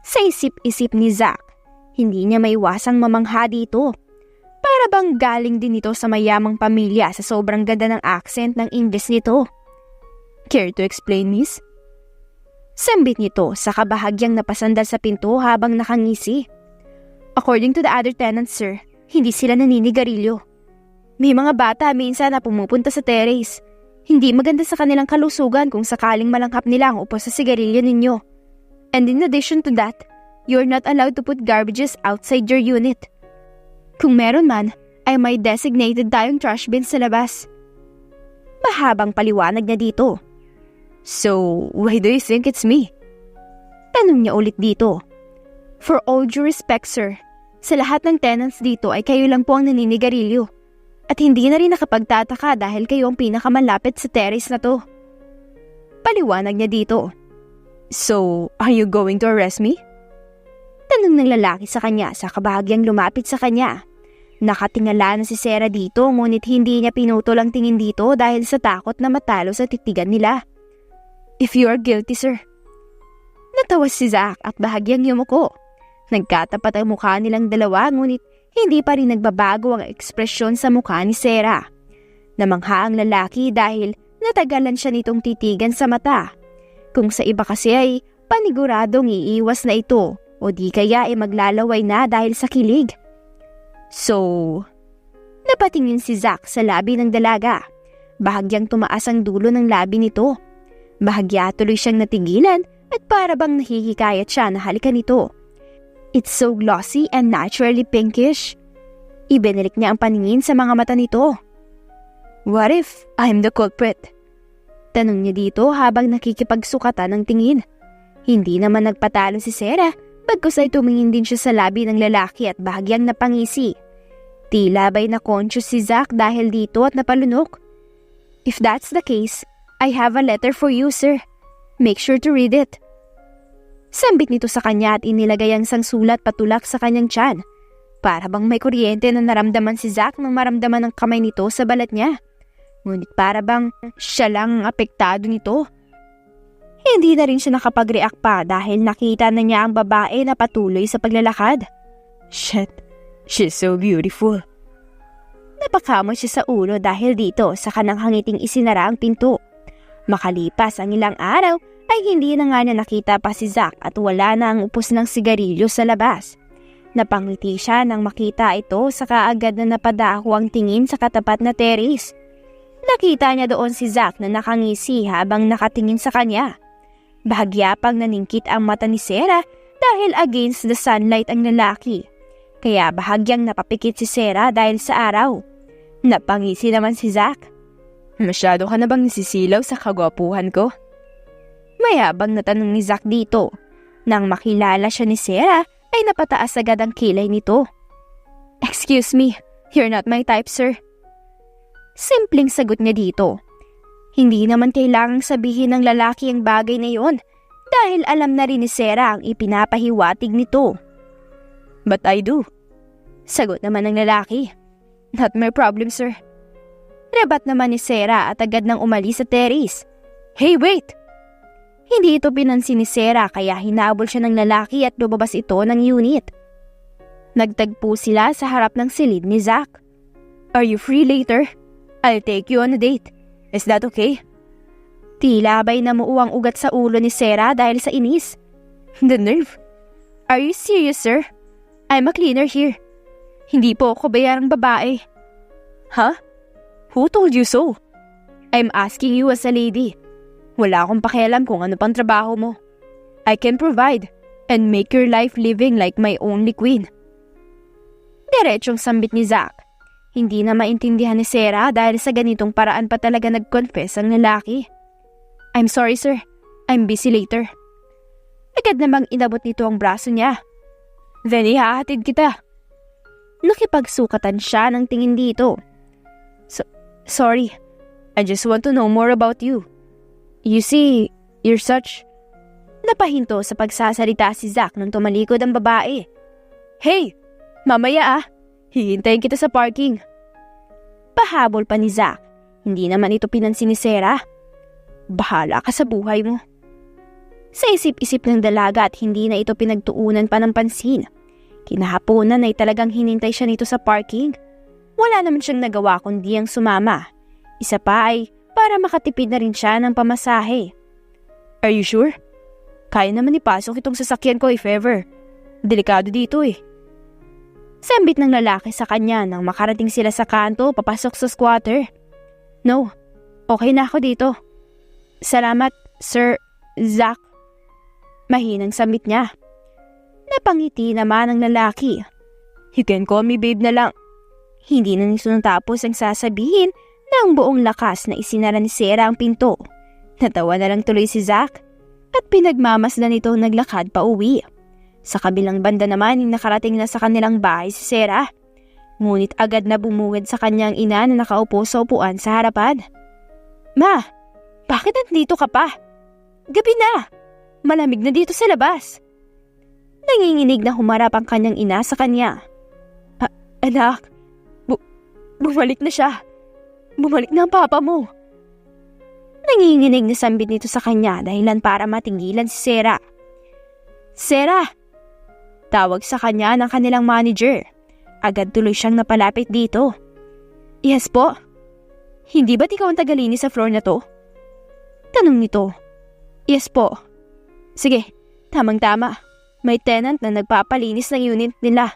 Sa isip-isip ni Zack, hindi niya maiwasang mamangha dito. Para bang galing din ito sa mayamang pamilya sa sobrang ganda ng accent ng English nito. Care to explain, miss? Sambit nito sa kabahagyang napasandal sa pinto habang nakangisi. According to the other tenants, sir, hindi sila naninigarilyo. May mga bata minsan na pumupunta sa terrace. Hindi maganda sa kanilang kalusugan kung sakaling malanghap nila ang upo sa sigarilyo ninyo. And in addition to that, you're not allowed to put garbages outside your unit. Kung meron man, ay may designated tayong trash bin sa labas. Mahabang paliwanag niya dito. So, why do you think it's me? Tanong niya ulit dito. For all due respect, sir, sa lahat ng tenants dito ay kayo lang po ang naninigarilyo. At hindi na rin nakapagtataka dahil kayo ang pinakamalapit sa terrace na to. Paliwanag niya dito. So, are you going to arrest me? Tanong ng lalaki sa kanya sa kabahagyang lumapit sa kanya. Nakatingala na si Sarah dito ngunit hindi niya pinutol ang tingin dito dahil sa takot na matalo sa titigan nila. If you are guilty, sir. Natawa si Zack at bahagyang yumuko. Nagkatapat ang mukha nilang dalawa ngunit hindi pa rin nagbabago ang ekspresyon sa mukha ni Sarah. Namangha ang lalaki dahil natagalan siya nitong titigan sa mata. Kung sa iba kasi ay paniguradong iiwas na ito o di kaya ay maglalaway na dahil sa kilig. So, napatingin si Zack sa labi ng dalaga. Bahagyang tumaas ang dulo ng labi nito. Bahagya tuloy siyang natigilan at para bang nahihikayat siya na halikan nito. It's so glossy and naturally pinkish. Ibinalik niya ang paningin sa mga mata nito. What if I'm the culprit? Tanong niya dito habang nakikipagsukatan ng tingin. Hindi naman nagpatalo si Sarah, Bagkus ay tumingin din siya sa labi ng lalaki at bahagyang napangisi. Tila ba'y na-conscious si Zack dahil dito at napalunok. If that's the case, I have a letter for you, sir. Make sure to read it. Sambit nito sa kanya at inilagay ang isang sulat patulak sa kanyang tiyan. Para bang may kuryente na naramdaman si Zack nang maramdaman ang kamay nito sa balat niya. Ngunit para bang siya lang ang apektado nito. Hindi na rin siya nakapag-react pa dahil nakita na niya ang babae na patuloy sa paglalakad. Shit, she's so beautiful. Napakamot siya sa ulo dahil dito sa kanang hangiting isinara ang pinto. Makalipas ang ilang araw ay hindi na nga niya nakita pa si Zack at wala na ang upos ng sigarilyo sa labas. Napangiti siya nang makita ito sa kaagad na napadaho ang tingin sa katapat na terrace. Nakita niya doon si Zack na nakangisi habang nakatingin sa kanya. Bahagya pang naningkit ang mata ni Sarah dahil against the sunlight ang lalaki. Kaya bahagyang napapikit si Sarah dahil sa araw. Napangisi naman si Zack. Masyado ka na bang nasisilaw sa kagwapuhan ko? Mayabang na tanong ni Zack dito. Nang makilala siya ni Sarah ay napataas agad ang kilay nito. Excuse me, you're not my type, sir. Simpleng sagot niya dito. Hindi naman kailangang sabihin ng lalaki ang bagay na yon dahil alam na rin ni Sarah ang ipinapahiwatig nito. But I do. Sagot naman ng lalaki. Not my problem, sir. Rebat naman ni Sarah at agad nang umalis sa terrace. Hey, wait! Hindi ito pinansin ni Sarah kaya hinabol siya ng lalaki at lumabas ito ng unit. Nagtagpo sila sa harap ng silid ni Zack. Are you free later? I'll take you on a date. Is that okay? Tila ba'y namuo ang ugat sa ulo ni Sarah dahil sa inis. The nerve. Are you serious, sir? I'm a cleaner here. Hindi po ako bayarang babae. Huh? Who told you so? I'm asking you as a lady. Wala akong pakialam kung ano pang trabaho mo. I can provide and make your life living like my only queen. Diretsong sambit ni Zack. Hindi na maintindihan ni Sarah dahil sa ganitong paraan pa talaga nag-confess ang lalaki. I'm sorry, sir. I'm busy later. Agad namang inabot nito ang braso niya. Then ihahatid kita. Nakipagsukatan siya ng tingin dito. Sorry. I just want to know more about you. You see, you're such... Napahinto sa pagsasalita si Zack nung tumalikod ang babae. Hey! Mamaya ah! Hihintayin kita sa parking. Pahabol pa ni Zack. Hindi naman ito pinansin ni Sarah. Bahala ka sa buhay mo. Sa isip-isip ng dalaga at hindi na ito pinagtuunan pa ng pansin. Kinahaponan ay talagang hinintay siya nito sa parking. Wala naman siyang nagawa kundi ang sumama. Isa pa ay para makatipid na rin siya ng pamasahe. Are you sure? Kaya naman ipasok itong sasakyan ko if ever. Delikado dito eh. Sambit ng lalaki sa kanya nang makarating sila sa kanto papasok sa squatter. No, okay na ako dito. Salamat, Sir Zack. Mahinang sambit niya. Napangiti naman ang lalaki. You can call me babe na lang. Hindi na nito natapos ang sasabihin ng buong lakas na isinara ni Sarah ang pinto. Natawa na lang tuloy si Zack at pinagmamasdan nito naglakad pa uwi. Sa kabilang banda naman nakarating na sa kanilang bahay si Sarah. Ngunit agad na bumungad sa kanyang ina na nakaupo sa upuan sa harapan. Ma, bakit nandito ka pa? Gabi na. Malamig na dito sa labas. Nanginginig na humarap ang kanyang ina sa kanya. Anak, bumalik na siya. Bumalik na ang papa mo. Nanginginig na sambit nito sa kanya dahilan para matinggilan si Sarah. Sarah! Tawag sa kanya ng kanilang manager. Agad tuloy siyang napalapit dito. Yes po. Hindi ba't ikaw ang tagalinis sa floor na to? Tanong nito. Yes po. Sige, tamang-tama. May tenant na nagpapalinis ng unit nila.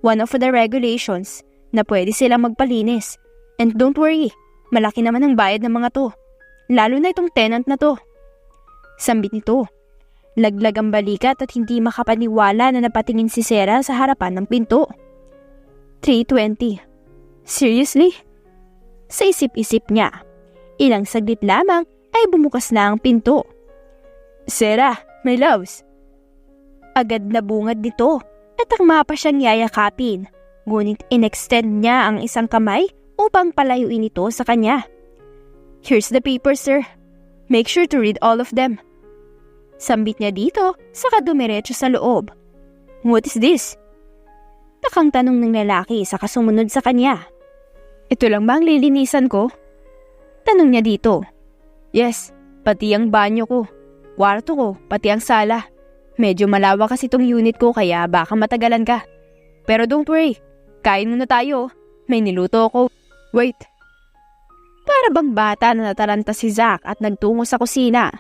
One of the regulations na pwede silang magpalinis. And don't worry, malaki naman ang bayad ng mga to. Lalo na itong tenant na to. Sambit nito. Laglag ang balikat at hindi makapaniwala na napatingin si Sarah sa harapan ng pinto. 3:20. Seriously? Sa isip-isip niya. Ilang saglit lamang ay bumukas na ang pinto. Sarah, my loves. Agad na bungad nito at akma pa siyang yayakapin. Ngunit inextend niya ang isang kamay upang palayuin ito sa kanya. "Here's the paper, sir. Make sure to read all of them." Sambit niya dito, saka dumiretso sa loob. "What is this?" Takang tanong ng lalaki saka sumunod sa kanya. "Ito lang ba ang lilinisan ko?" Tanong niya dito. "Yes, pati ang banyo ko, kwarto ko, pati ang sala. Medyo malawak kasi itong unit ko kaya baka matagalan ka. Pero don't worry, kain muna tayo. May niluto ako. Wait." Para bang bata na nataranta si Zack at nagtungo sa kusina.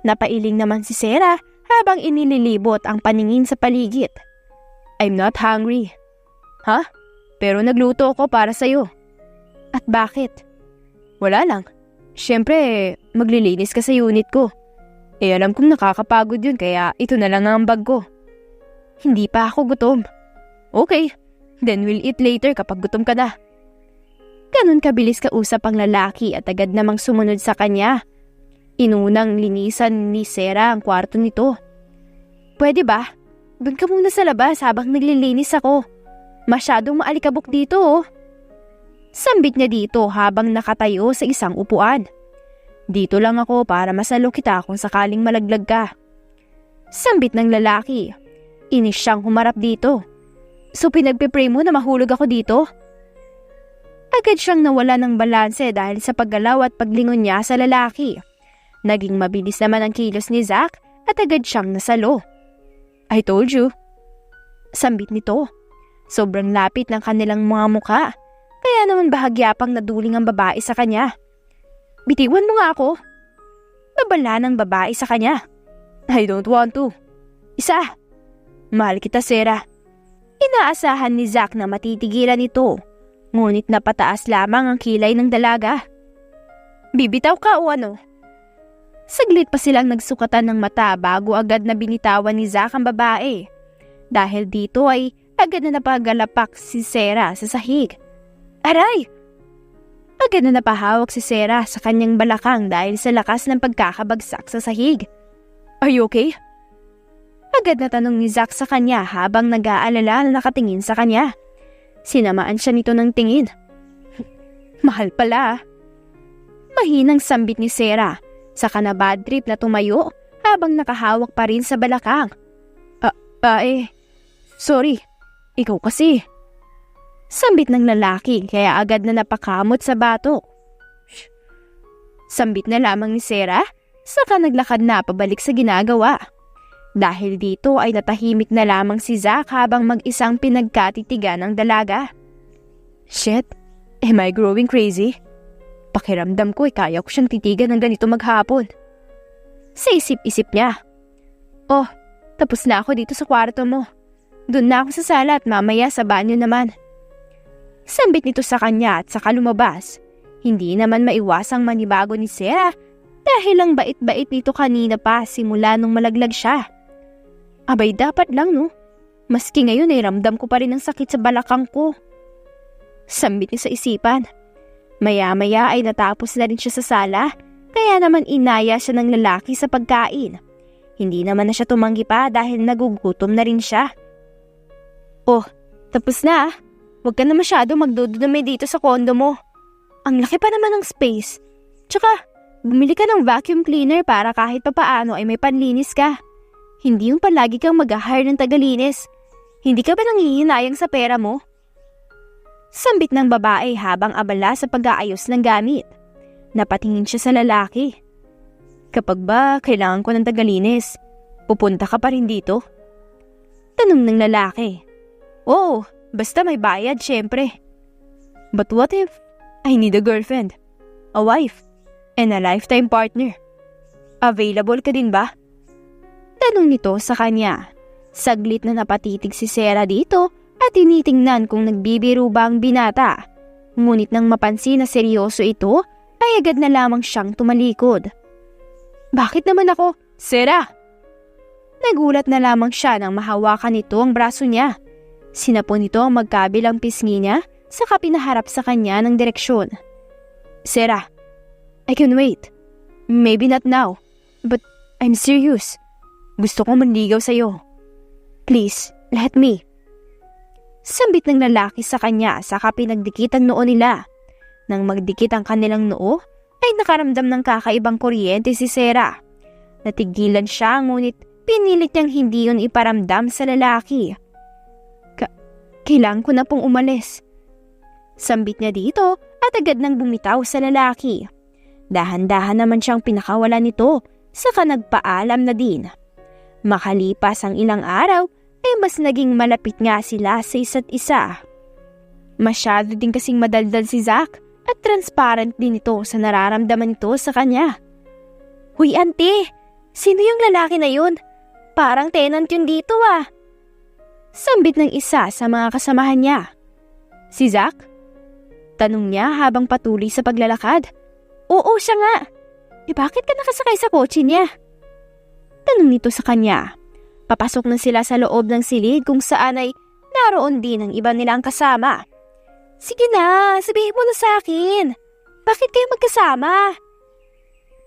Napailing naman si Sarah habang inililibot ang paningin sa paligid. "I'm not hungry." "Ha? Pero nagluto ako para sa'yo." "At bakit?" "Wala lang. Siyempre, maglilinis ka sa unit ko. Alam kong nakakapagod yun kaya ito na lang ang bag ko." "Hindi pa ako gutom." "Okay, then we'll eat later kapag gutom ka na." Ganun kabilis kausap ang lalaki at agad namang sumunod sa kanya. Inunang linisan ni Sarah ang kwarto nito. "Pwede ba? Doon ka muna sa labas habang naglilinis ako. Masyadong maalikabok dito oh." Sambit niya dito habang nakatayo sa isang upuan. "Dito lang ako para masalo kita kung sakaling malaglag ka." Sambit ng lalaki. Inis siyang humarap dito. "So pinagpipray mo na mahulog ako dito?" Agad siyang nawala ng balanse dahil sa paggalaw at paglingon niya sa lalaki. Naging mabilis naman ang kilos ni Zack at agad siyang nasalo. "I told you." Sambit nito. Sobrang lapit ng kanilang mga mukha. Kaya naman bahagya pang naduling ang babae sa kanya. "Bitiwan mo nga ako." Babala ng babae sa kanya. "I don't want to." "Isa." "Mahal kita, Sarah." Inaasahan ni Zack na matitigilan ito. Ngunit napataas lamang ang kilay ng dalaga. "Bibitaw ka o ano?" Saglit pa silang nagsukatan ng mata bago agad na binitawan ni Zack ang babae. Dahil dito ay agad na napagalapak si Sarah sa sahig. "Aray!" Agad na napahawak si Sarah sa kanyang balakang dahil sa lakas ng pagkakabagsak sa sahig. "Are you okay?" Agad na tanong ni Zack sa kanya habang nag-aalala na nakatingin sa kanya. Sinamaan siya nito ng tingin. "Mahal pala." Mahinang sambit ni Sarah. Saka na bad trip na tumayo habang nakahawak pa rin sa balakang. Sorry. Ikaw kasi." Sambit ng lalaki kaya agad na napakamot sa batok. Shh. Sambit na lamang ni Sarah, saka naglakad na pabalik sa ginagawa. Dahil dito ay natahimik na lamang si Zack habang mag-isang pinagkatitigan ng dalaga. "Shit, am I growing crazy? Pakiramdam ko kaya ko siyang titigan ng ganito maghapon." Sa isip-isip niya. "Oh, tapos na ako dito sa kwarto mo. Doon na ako sa sala at mamaya sa banyo naman." Sambit nito sa kanya at saka lumabas. Hindi naman maiwasang manibago ni Sarah dahil ang bait-bait nito kanina pa simula nung malaglag siya. Abay dapat lang no. Maski ngayon ay ramdam ko pa rin ang sakit sa balakang ko. Sambit niya sa isipan. Maya-maya ay natapos na rin siya sa sala, kaya naman inaya siya ng lalaki sa pagkain. Hindi naman na siya tumanggi pa dahil nagugutom na rin siya. "Oh, tapos na ah. Huwag ka na masyado magdudumi dito sa kondo mo. Ang laki pa naman ng space. Tsaka, bumili ka ng vacuum cleaner para kahit papaano ay may panlinis ka. Hindi yung palagi kang mag-hire ng tagalinis. Hindi ka ba nanghihinayang sa pera mo?" Sambit ng babae habang abala sa pag-aayos ng gamit. Napatingin siya sa lalaki. "Kapag ba kailangan ko ng tagalinis, pupunta ka pa rin dito?" Tanong ng lalaki. "Oo, basta may bayad syempre." "But what if I need a girlfriend, a wife, and a lifetime partner? Available ka din ba?" Tanong nito sa kanya. Saglit na napatitig si Sarah dito at tinitingnan kung nagbibiro ba ang binata. Ngunit nang mapansin na seryoso ito, ay agad na lamang siyang tumalikod. "Bakit naman ako, Sarah?" Nagulat na lamang siya nang mahawakan nito ang braso niya. Sinapon nito ang magkabilang pisngi niya, saka pinaharap sa kanya ng direksyon. "Sarah, I can wait. Maybe not now, but I'm serious. Gusto ko manligaw sa'yo." Please, let me. Sambit ng lalaki sa kanya saka pinagdikit ang noo nila. Nang magdikit ang kanilang noo, ay nakaramdam ng kakaibang kuryente si Sarah. Natigilan siya ngunit pinilit niyang hindi yun iparamdam sa lalaki. Kailangan ko na pong umalis. Sambit niya dito at agad nang bumitaw sa lalaki. Dahan-dahan naman siyang pinakawalan nito saka nagpaalam na din. Makalipas ang ilang araw ay mas naging malapit nga sila sa isa't isa. Masyado din kasing madaldal si Zack at transparent din ito sa nararamdaman nito sa kanya. Huy auntie, sino yung lalaki na yun? Parang tenant yun dito ah. Sambit ng isa sa mga kasamahan niya. Si Zack? Tanong niya habang patuloy sa paglalakad. Oo, siya nga. Bakit ka nakasakay sa kotse niya? Tanong nito sa kanya. Papasok na sila sa loob ng silid kung saan ay naroon din ang iba nilang kasama. Sige na, sabihin mo na sa akin. Bakit kayo magkasama?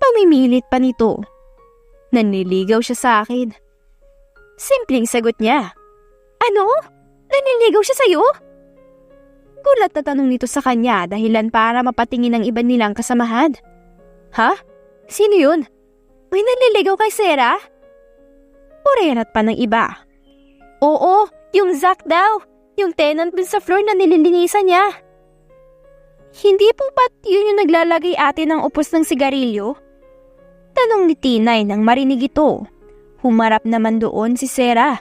Pamimilit pa nito. Nanliligaw siya sa akin. Simpleng sagot niya. Ano? Nanliligaw siya sa'yo? Gulat na tanong nito sa kanya dahilan para mapatingin ang iba nilang kasamahan. Ha? Sino yun? May nanliligaw kay Sarah? Urerat pa ng iba. Oo, yung Zack daw. Yung tenant dun sa floor na nililinisan niya. Hindi po ba't yun yung naglalagay atin ng upos ng sigarilyo? Tanong ni Tinay nang marinig ito. Humarap naman doon si Sarah.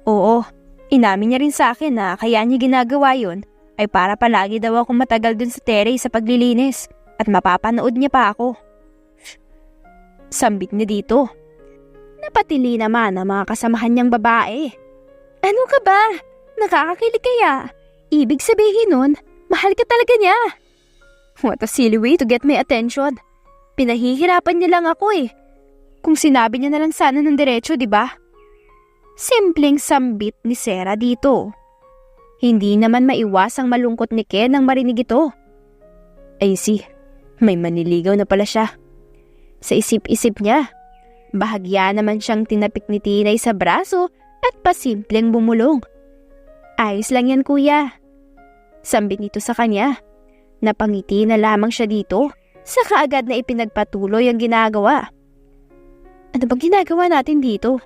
Oo, inamin niya rin sa akin na kaya niya ginagawa yun ay para palagi daw ako matagal dun sa terrace sa paglilinis at mapapanood niya pa ako. Sambit niya dito. Napatili naman ang mga kasamahan niyang babae. Ano ka ba? Nakakakilig kaya? Ibig sabihin nun, mahal ka talaga niya. What a silly way to get my attention. Pinahihirapan niya lang ako eh. Kung sinabi niya na lang sana ng diretso, di ba? Simpleng sambit ni Sarah dito. Hindi naman maiwasang malungkot ni Ken nang marinig ito. Ay may maniligaw na pala siya. Sa isip-isip niya, bahagya naman siyang tinapik ni Tinay sa braso at pasimpleng bumulong. Ayos lang yan kuya. Sambit nito sa kanya. Napangiti na lamang siya dito, saka agad na ipinagpatuloy ang ginagawa. Ano bang ginagawa natin dito?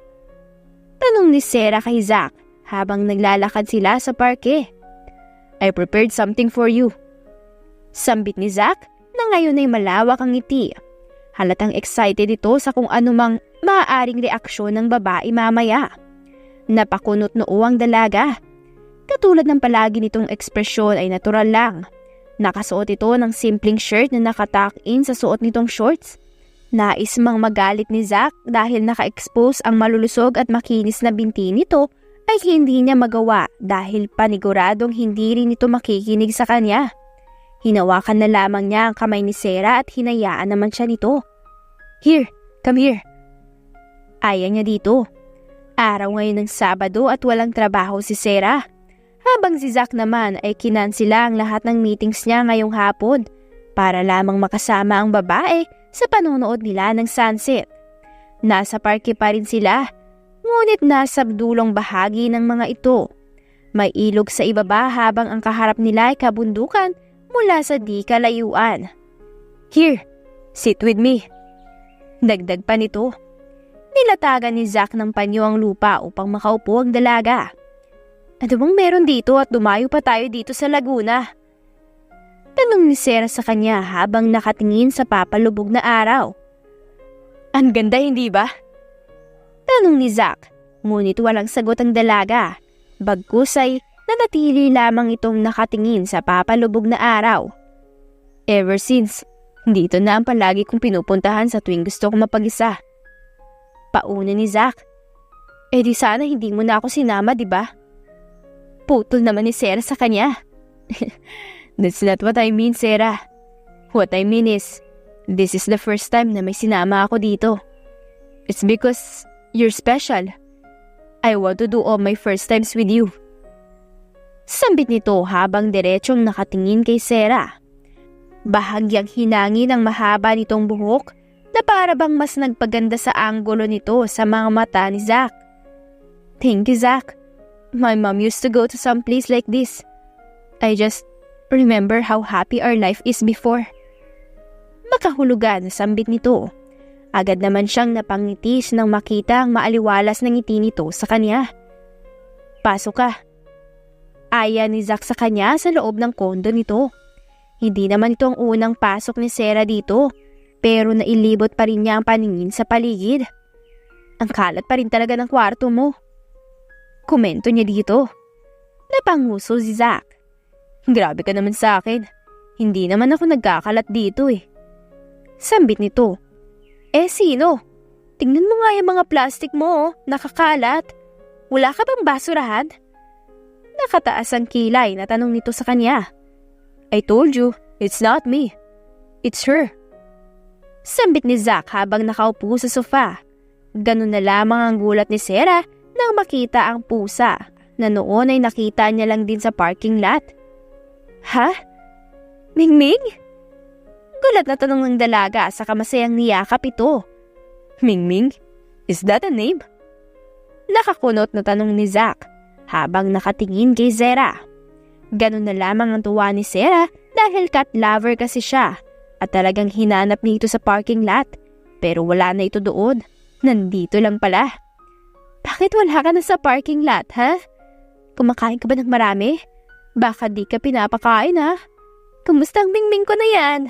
Tanong ni Sarah kay Zack habang naglalakad sila sa parke. I prepared something for you. Sambit ni Zack na ngayon ay malawak ang ngiti. Halatang excited ito sa kung anumang maaaring reaksyon ng babae mamaya. Napakunot noo ang dalaga. Katulad ng palagi nitong ekspresyon ay natural lang. Nakasuot ito ng simpleng shirt na nakatuck-in sa suot nitong shorts. Nais mang magalit ni Zack dahil naka-expose ang malulusog at makinis na binti nito ay hindi niya magawa dahil paniguradong hindi rin ito makikinig sa kanya. Hinawakan na lamang niya ang kamay ni Sarah at hinayaan naman siya nito. Here, come here. Ayaw niya dito. Araw ngayon ng Sabado at walang trabaho si Sarah. Habang si Zack naman ay kinansila ang lahat ng meetings niya ngayong hapon para lamang makasama ang babae sa panonood nila ng sunset. Nasa parke pa rin sila, ngunit nasa dulong bahagi ng mga ito. May ilog sa ibaba habang ang kaharap nila ay kabundukan mula sa di kalayuan. Here, sit with me. Dagdag pa nito. Nilatagan ni Zack ng panyo ang lupa upang makaupo ang dalaga. Ano bang meron dito at dumayo pa tayo dito sa Laguna? Tanong ni Sarah sa kanya habang nakatingin sa papalubog na araw. Ang ganda, hindi ba? Tanong ni Zack, ngunit walang sagot ang dalaga. Bagkus ay nanatili lamang itong nakatingin sa papalubog na araw. Ever since, dito na ang palagi kong pinupuntahan sa tuwing gusto kong mapag-isa. Pauna ni Zack. Di sana hindi mo na ako sinama, di ba? Putol naman ni Sarah sa kanya. That's not what I mean, Sarah. What I mean is, this is the first time na may sinama ako dito. It's because you're special. I want to do all my first times with you. Sambit nito habang diretsong nakatingin kay Sarah. Bahagyang hinangin ang mahaba nitong buhok na para bang mas nagpaganda sa anggulo nito sa mga mata ni Zack. Thank you, Zach. My mom used to go to some place like this. I just remember how happy our life is before. Makahulugan na sambit nito. Agad naman siyang napangitis nang makita ang maaliwalas na ngiti nito sa kanya. Pasok ka. Aya ni Zach sa kanya sa loob ng kondo nito. Hindi naman ito ang unang pasok ni Sarah dito, pero nailibot pa rin niya ang paningin sa paligid. Ang kalat pa rin talaga ng kwarto mo. Komento niya dito. Napanguso si Zach. Grabe ka naman sa akin. Hindi naman ako nagkakalat dito eh. Sambit nito. Sino? Tingnan mo nga yung mga plastic mo, nakakalat. Wala ka bang basurahan? Nakataas ang kilay na tanong nito sa kanya. I told you, it's not me. It's her. Sambit ni Zach habang nakaupo sa sofa. Ganun na lamang ang gulat ni Sarah nang makita ang pusa na noon ay nakita niya lang din sa parking lot. Ha? Mingming? Gulat na tanong ng dalaga sa kamasayang niyakap ito. Mingming? Is that a name? Nakakunot na tanong ni Zach habang nakatingin kay Sarah. Ganun na lamang ang tuwa ni Sarah dahil cat lover kasi siya at talagang hinanap niya ito sa parking lot. Pero wala na ito doon. Nandito lang pala. Bakit wala ka na sa parking lot, ha? Kumakain ka ba ng marami? Baka di ka pinapakain, ha? Kumusta ang Mingming ko na yan?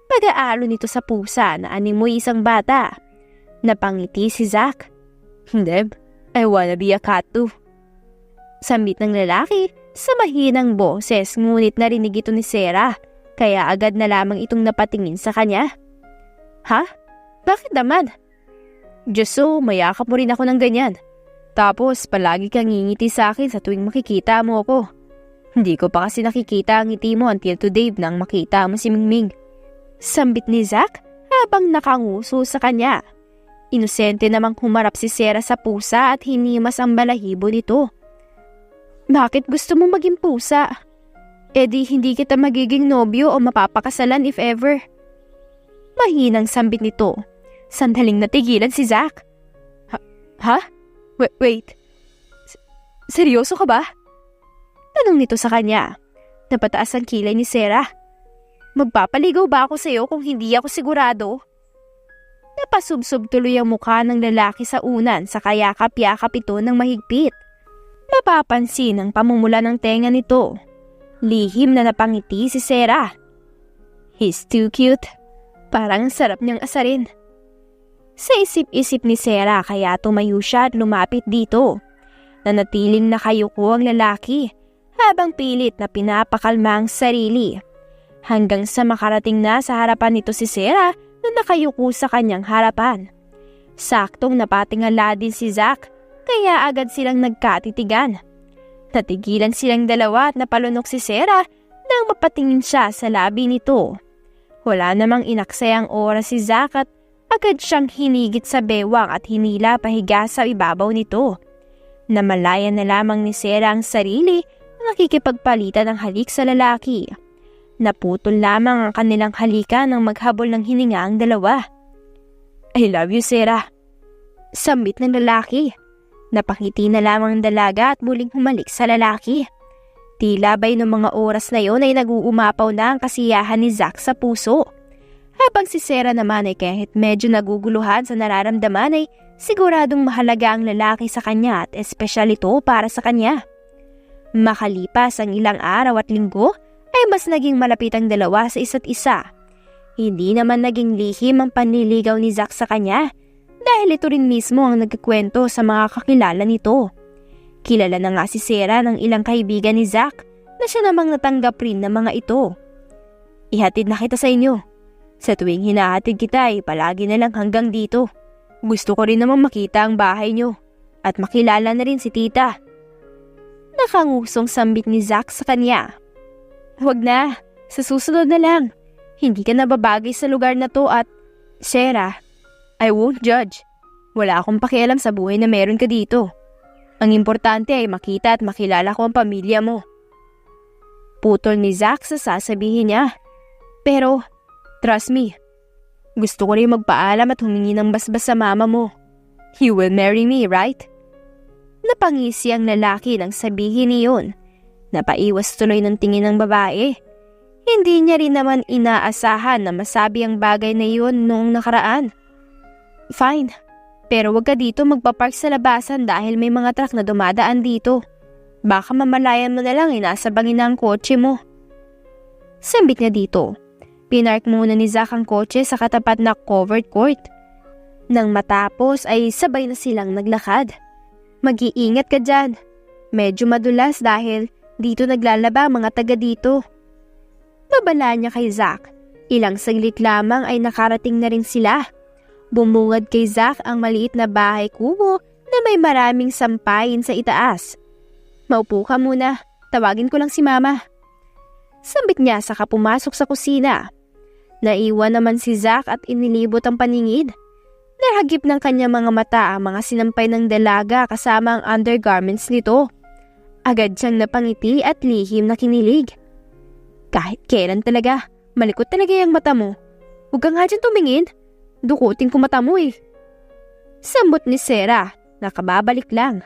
Pag-aalo nito sa pusa na animoy isang bata. Napangiti si Zach. Deb, I wanna be a cat too. Sambit ng lalaki sa mahinang boses, ngunit narinig ito ni Sarah, kaya agad na lamang itong napatingin sa kanya. Ha? Bakit naman? Diyos so, mayakap mo rin ako ng ganyan. Tapos palagi kang ngingiti sa akin sa tuwing makikita mo ako. Hindi ko pa kasi nakikita ang ngiti mo until today nang makita mo si Mingming. Sambit ni Zach habang nakanguso sa kanya. Inosente namang humarap si Sarah sa pusa at hinimas ang balahibo nito. Bakit gusto mo maging pusa? E di hindi kita magiging nobyo o mapapakasalan if ever. Mahinang sambit nito. Sandaling natigilan si Zach. Ha? Wait. Seryoso ka ba? Tanong nito sa kanya. Napataas ang kilay ni Sarah. Magpapaligaw ba ako sa'yo kung hindi ako sigurado? Napasubsob tuloy ang mukha ng lalaki sa unan sa kayakap-yakap ito ng mahigpit. Mapapansin ang pamumula ng tenga nito. Lihim na napangiti si Sarah. He's too cute. Parang sarap niyang asarin. Sa isip-isip ni Sarah kaya tumayo siya at lumapit dito. Nanatiling nakayuko ang lalaki habang pilit na pinapakalma ang sarili. Hanggang sa makarating na sa harapan nito si Sarah na nakayuko sa kanyang harapan. Saktong napatingala din si Zach kaya agad silang nagkatitigan. Natigilan silang dalawa at napalunok si Sarah nang mapatingin siya sa labi nito. Wala namang inaksayang oras si Zach at agad siyang hinigit sa bewang at hinila pahiga sa ibabaw nito. Namalayan na lamang ni Sarah ang sarili na nakikipagpalitan ng halik sa lalaki. Naputol lamang ang kanilang halika nang maghabol ng hininga ang dalawa. I love you, Sarah. Sambit ng lalaki. Napangiti na lamang ang dalaga at muling humalik sa lalaki. Tila ba'y noong mga oras na yon ay nag-uumapaw na ang kasiyahan ni Zach sa puso. Habang si Sarah naman ay kahit medyo naguguluhan sa nararamdaman ay siguradong mahalaga ang lalaki sa kanya at espesyal ito para sa kanya. Makalipas ang ilang araw at linggo ay mas naging malapit ang dalawa sa isa't isa. Hindi naman naging lihim ang panliligaw ni Zach sa kanya dahil ito rin mismo ang nagkikwento sa mga kakilala nito. Kilala na nga si Sarah ng ilang kaibigan ni Zach na siya namang natanggap rin ng mga ito. Ihatid na kita sa inyo. Sa tuwing hinahatid kita ay palagi na lang hanggang dito. Gusto ko rin namang makita ang bahay nyo at makilala na rin si tita. Nakangusong sambit ni Zach sa kanya. Huwag na, sa susunod na lang. Hindi ka nababagay sa lugar na to at Sarah, I won't judge. Wala akong pakialam sa buhay na meron ka dito. Ang importante ay makita at makilala ko ang pamilya mo. Putol ni Zach sa sasabihin niya. Pero, trust me, gusto ko rin magpaalam at humingi ng basbas sa mama mo. You will marry me, right? Napangisi ang lalaki nang sabihin niyon. Napaiwas tuloy ng tingin ng babae. Hindi niya rin naman inaasahan na masabi ang bagay na iyon noong nakaraan. Fine, pero wag ka dito magpapark sa labasan dahil may mga truck na dumadaan dito. Baka mamalayan mo na lang nasa bangin na ang kotse mo. Sambit niya dito. Pinark muna ni Zack ang kotse sa katapat na covered court. Nang matapos ay sabay na silang naglakad. Mag-iingat ka dyan. Medyo madulas dahil dito naglalaba ang mga taga dito. Babala niya kay Zack. Ilang saglit lamang ay nakarating na rin sila. Bumungad kay Zack ang maliit na bahay kubo na may maraming sampayin sa itaas. Maupo ka muna. Tawagin ko lang si Mama. Sambit niya saka pumasok sa kusina. Naiwan naman si Zack at inilibot ang paningid. Nahagip ng kanyang mga mata ang mga sinampay ng dalaga kasama ang undergarments nito. Agad siyang napangiti at lihim na kinilig. Kahit kailan talaga, malikot talaga yung mata mo. Huwag ka nga dyan tumingin. Dukutin ko mata mo eh. Sambot ni Sarah, nakababalik lang.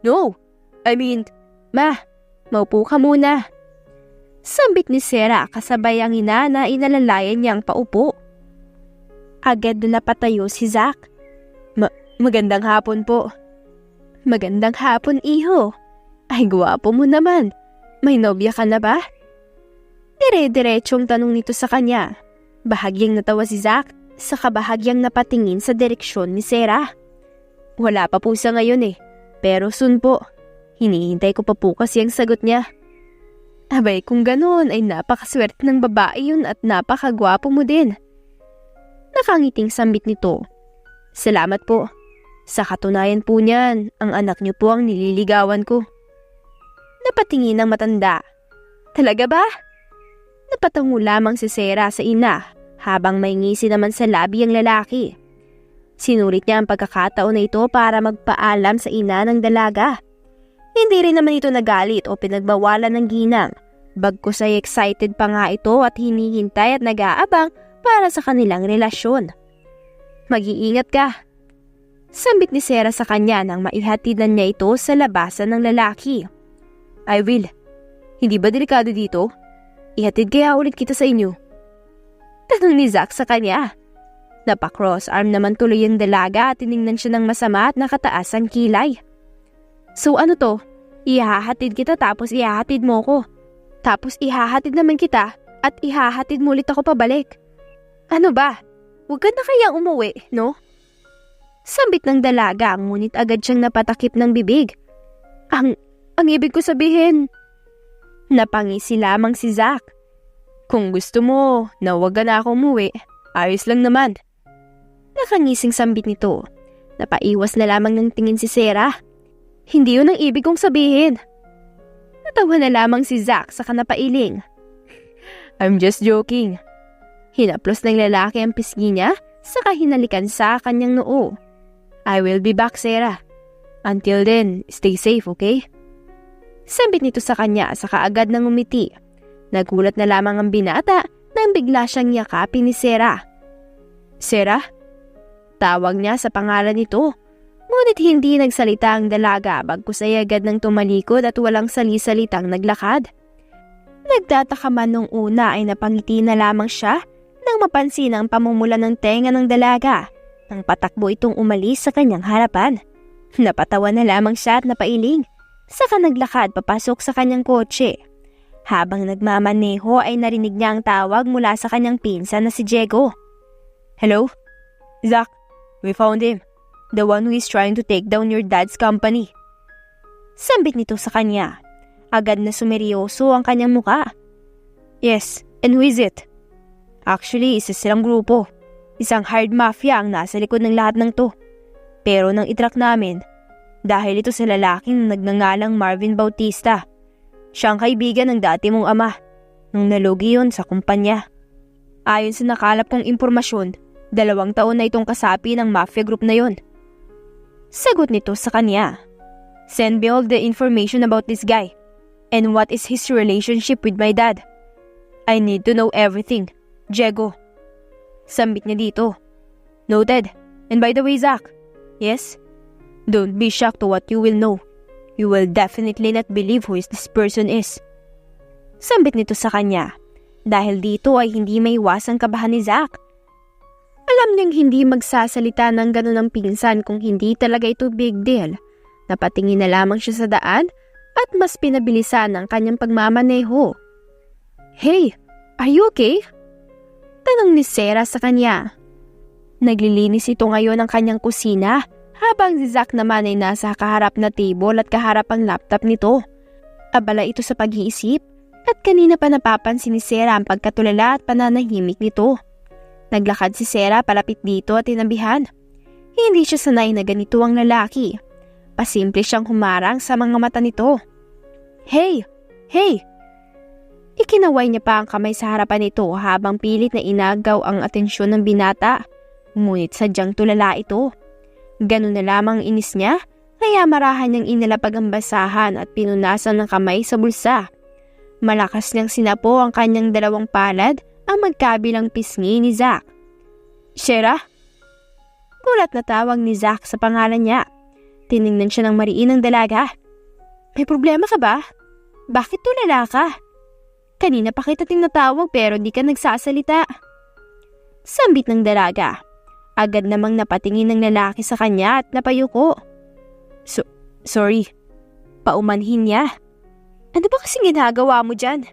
No. Ma, maupo ka muna. Sambit ni Sarah kasabay ang ina na inalalayan niyang paupo. Agad na napatayo si Zack. Magandang hapon po. Magandang hapon, iho. Ay, gwapo mo naman. May nobya ka na ba? Dire-diretsong tanong nito sa kanya. Bahagyang natawa si Zack, saka bahagyang napatingin sa direksyon ni Sarah. Wala pa po sa ngayon eh, pero soon po. Hinihintay ko pa po kasi ang sagot niya. Abay, kung ganoon ay napakaswerte ng babae yun at napakagwapo mo din. Nakangiting sambit nito. Salamat po. Sa katunayan po niyan, ang anak niyo po ang nililigawan ko. Napatingin ang matanda. Talaga ba? Napatango lamang si Sarah sa ina habang may ngisi naman sa labi ang lalaki. Sinulit niya ang pagkakataon na ito para magpaalam sa ina ng dalaga. Hindi rin naman ito nagalit o pinagbawalan ng ginang. Bagkus ay excited pa nga ito at hinihintay at nag-aabang para sa kanilang relasyon. Mag-iingat ka. Sambit ni Sarah sa kanya nang maihatidan niya ito sa labasan ng lalaki. I will. Hindi ba delikado dito? Ihatid kaya ulit kita sa inyo? Tanong ni Zack sa kanya. Napa-cross arm naman tuloy yung dalaga at tiningnan siya ng masama at nakataas ang kilay. So ano to? Ihahatid kita tapos ihahatid mo ko. Tapos ihahatid naman kita at ihahatid mo ulit ako pabalik. Ano ba? Huwag ka na kaya umuwi, no? Sambit ng dalaga ngunit agad siyang napatakip ng bibig. Ang ibig ko sabihin. Napangisi lamang si Zack. Kung gusto mo na huwag na ako umuwi, ayos lang naman. Nakangising sambit nito. Napaiwas na lamang ng tingin si Sarah. Hindi yun ang ibig kong sabihin. Natawa na lamang si Zack sa kanapailing. I'm just joking. Hinaplos ng lalaki ang pisngi niya saka hinalikan sa kanyang noo. I will be back, Sarah. Until then, stay safe, okay? Sambit nito sa kanya saka agad nang umiti. Nagulat na lamang ang binata nang bigla siyang yakapin ni Sarah. Sarah? Tawag niya sa pangalan nito. Ngunit hindi nagsalita ang dalaga bagkus ay agad nang tumalikod at walang sali-salitang naglakad. Nagtataka man nung una ay napangiti na lamang siya nang mapansin ang pamumula ng tenga ng dalaga nang patakbo itong umalis sa kanyang harapan. Napatawa na lamang siya at napailing, saka naglakad papasok sa kanyang kotse. Habang nagmamaneho ay narinig niya ang tawag mula sa kanyang pinsan na si Diego. Hello? Zack, we found him. The one who is trying to take down your dad's company. Sambit nito sa kanya. Agad na sumeryoso ang kanyang muka. Yes, and who is it? Actually, isa silang grupo. Isang hard mafia ang nasa likod ng lahat ng to. Pero nang itrack namin, dahil ito sa lalaking nagngangalang Marvin Bautista. Siyang kaibigan ng dati mong ama, nung nalugi yun sa kumpanya. Ayon sa nakalap kong impormasyon, 2 taon na itong kasapi ng mafia group na yon. Sagot nito sa kanya. Send me all the information about this guy. And what is his relationship with my dad? I need to know everything, Diego. Sambit niya dito. Noted. And by the way, Zack. Yes? Don't be shocked to what you will know. You will definitely not believe who this person is. Sambit nito sa kanya. Dahil dito ay hindi may iwasang kabahan ni Zack. Alam niyang hindi magsasalita ng ganun ang pinsan kung hindi talaga ito big deal. Napatingin na lamang siya sa daan at mas pinabilisan ang kanyang pagmamaneho. Hey, are you okay? Tanong ni Sarah sa kanya. Naglilinis ito ngayon ng kanyang kusina habang si Zack naman ay nasa kaharap na table at kaharap ang laptop nito. Abala ito sa pag-iisip at kanina pa napapansin ni Sarah ang pagkatulala at pananahimik nito. Naglakad si Sarah palapit dito at tinabihan. Hindi siya sanay na ganito ang lalaki. Pasimple siyang humarang sa mga mata nito. Hey! Hey! Ikinaway niya pa ang kamay sa harapan nito habang pilit na inagaw ang atensyon ng binata. Ngunit sadyang tulala ito. Ganun na lamang inis niya, kaya marahan niyang inilapag ang basahan at pinunasan ng kamay sa bulsa. Malakas niyang sinapo ang kanyang dalawang palad ang magkabilang pisngi ni Zack. Sarah? Gulat na tawag ni Zack sa pangalan niya. Tiningnan siya ng mariin ng dalaga. May problema ka ba? Bakit tulala ka? Kanina pa kita tinatawag pero di ka nagsasalita. Sambit ng dalaga. Agad namang napatingin ng lalaki sa kanya at napayuko. Sorry. Paumanhin niya. Ano ba kasing ginagawa mo dyan?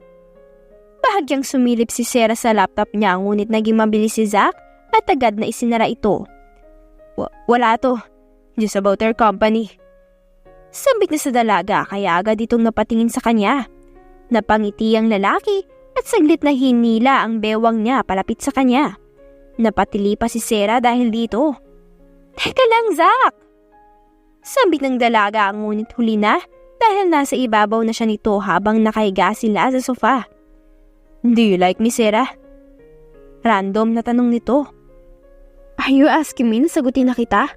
Bahagyang sumilip si Sarah sa laptop niya ngunit naging mabilis si Zack at agad na isinara ito. Wala to. Just about our company. Sambit na sa dalaga kaya agad itong napatingin sa kanya. Napangiti ang lalaki at saglit na hinila ang bewang niya palapit sa kanya. Napatili pa si Sarah dahil dito. Teka lang, Zack! Sambit ng dalaga ngunit huli na dahil nasa ibabaw na siya nito habang nakahiga sila sa sofa. Do you like me, Sarah? Random na tanong nito. Are you asking me na sagutin na kita?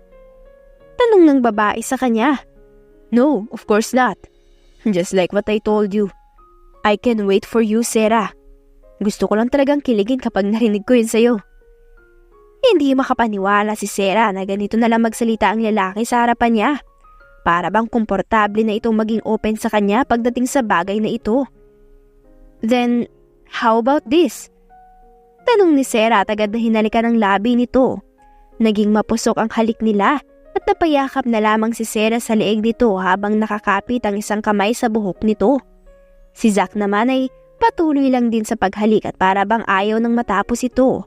Tanong ng babae sa kanya. No, of course not. Just like what I told you. I can wait for you, Sarah. Gusto ko lang talagang kiligin kapag narinig ko yun sa'yo. Hindi makapaniwala si Sarah na ganito na lang magsalita ang lalaki sa harapan niya. Para bang komportable na itong maging open sa kanya pagdating sa bagay na ito. Then, how about this? Tanong ni Sarah at agad na hinalikan ang labi nito. Naging mapusok ang halik nila at napayakap na lamang si Sarah sa leeg nito habang nakakapit ang isang kamay sa buhok nito. Si Zack naman ay patuloy lang din sa paghalik at para bang ayaw nang matapos ito.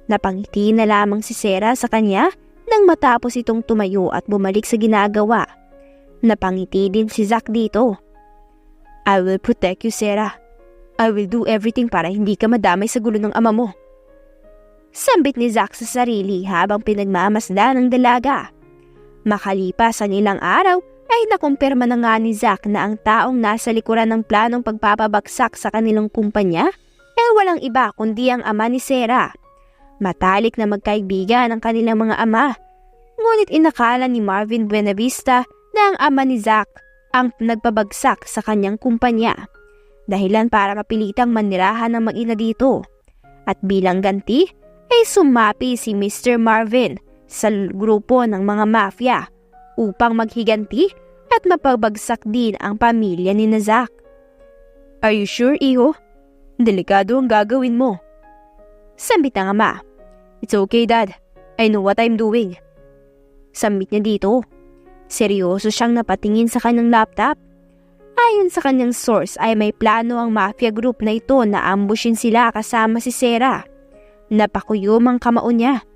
Napangiti na lamang si Sarah sa kanya nang matapos itong tumayo at bumalik sa ginagawa. Napangiti din si Zack dito. I will protect you, Sarah. I will do everything para hindi ka madamay sa gulo ng ama mo. Sambit ni Zack sa sarili habang pinagmamasdan ng dalaga. Makalipas ang ilang araw ay nakumpirma na nga ni Zack na ang taong nasa likuran ng planong pagpapabagsak sa kanilang kumpanya ay walang iba kundi ang ama ni Sarah. Matalik na magkaibigan ang kanilang mga ama. Ngunit inakala ni Marvin Buenavista na ang ama ni Zack ang nagpabagsak sa kanyang kumpanya. Dahilan para mapilitang manirahan ng mag-ina dito. At bilang ganti ay sumapi si Mr. Marvin sa grupo ng mga mafia upang maghiganti at mapabagsak din ang pamilya ni Zack. Are you sure, iho? Delikado ang gagawin mo. Sambit ng ama. It's okay, Dad. I know what I'm doing. Sambit niya dito. Seryoso siyang napatingin sa kanyang laptop. Ayon sa kanyang source ay may plano ang mafia group na ito na ambushin sila kasama si Sarah. Napakuyom ang kamao niya.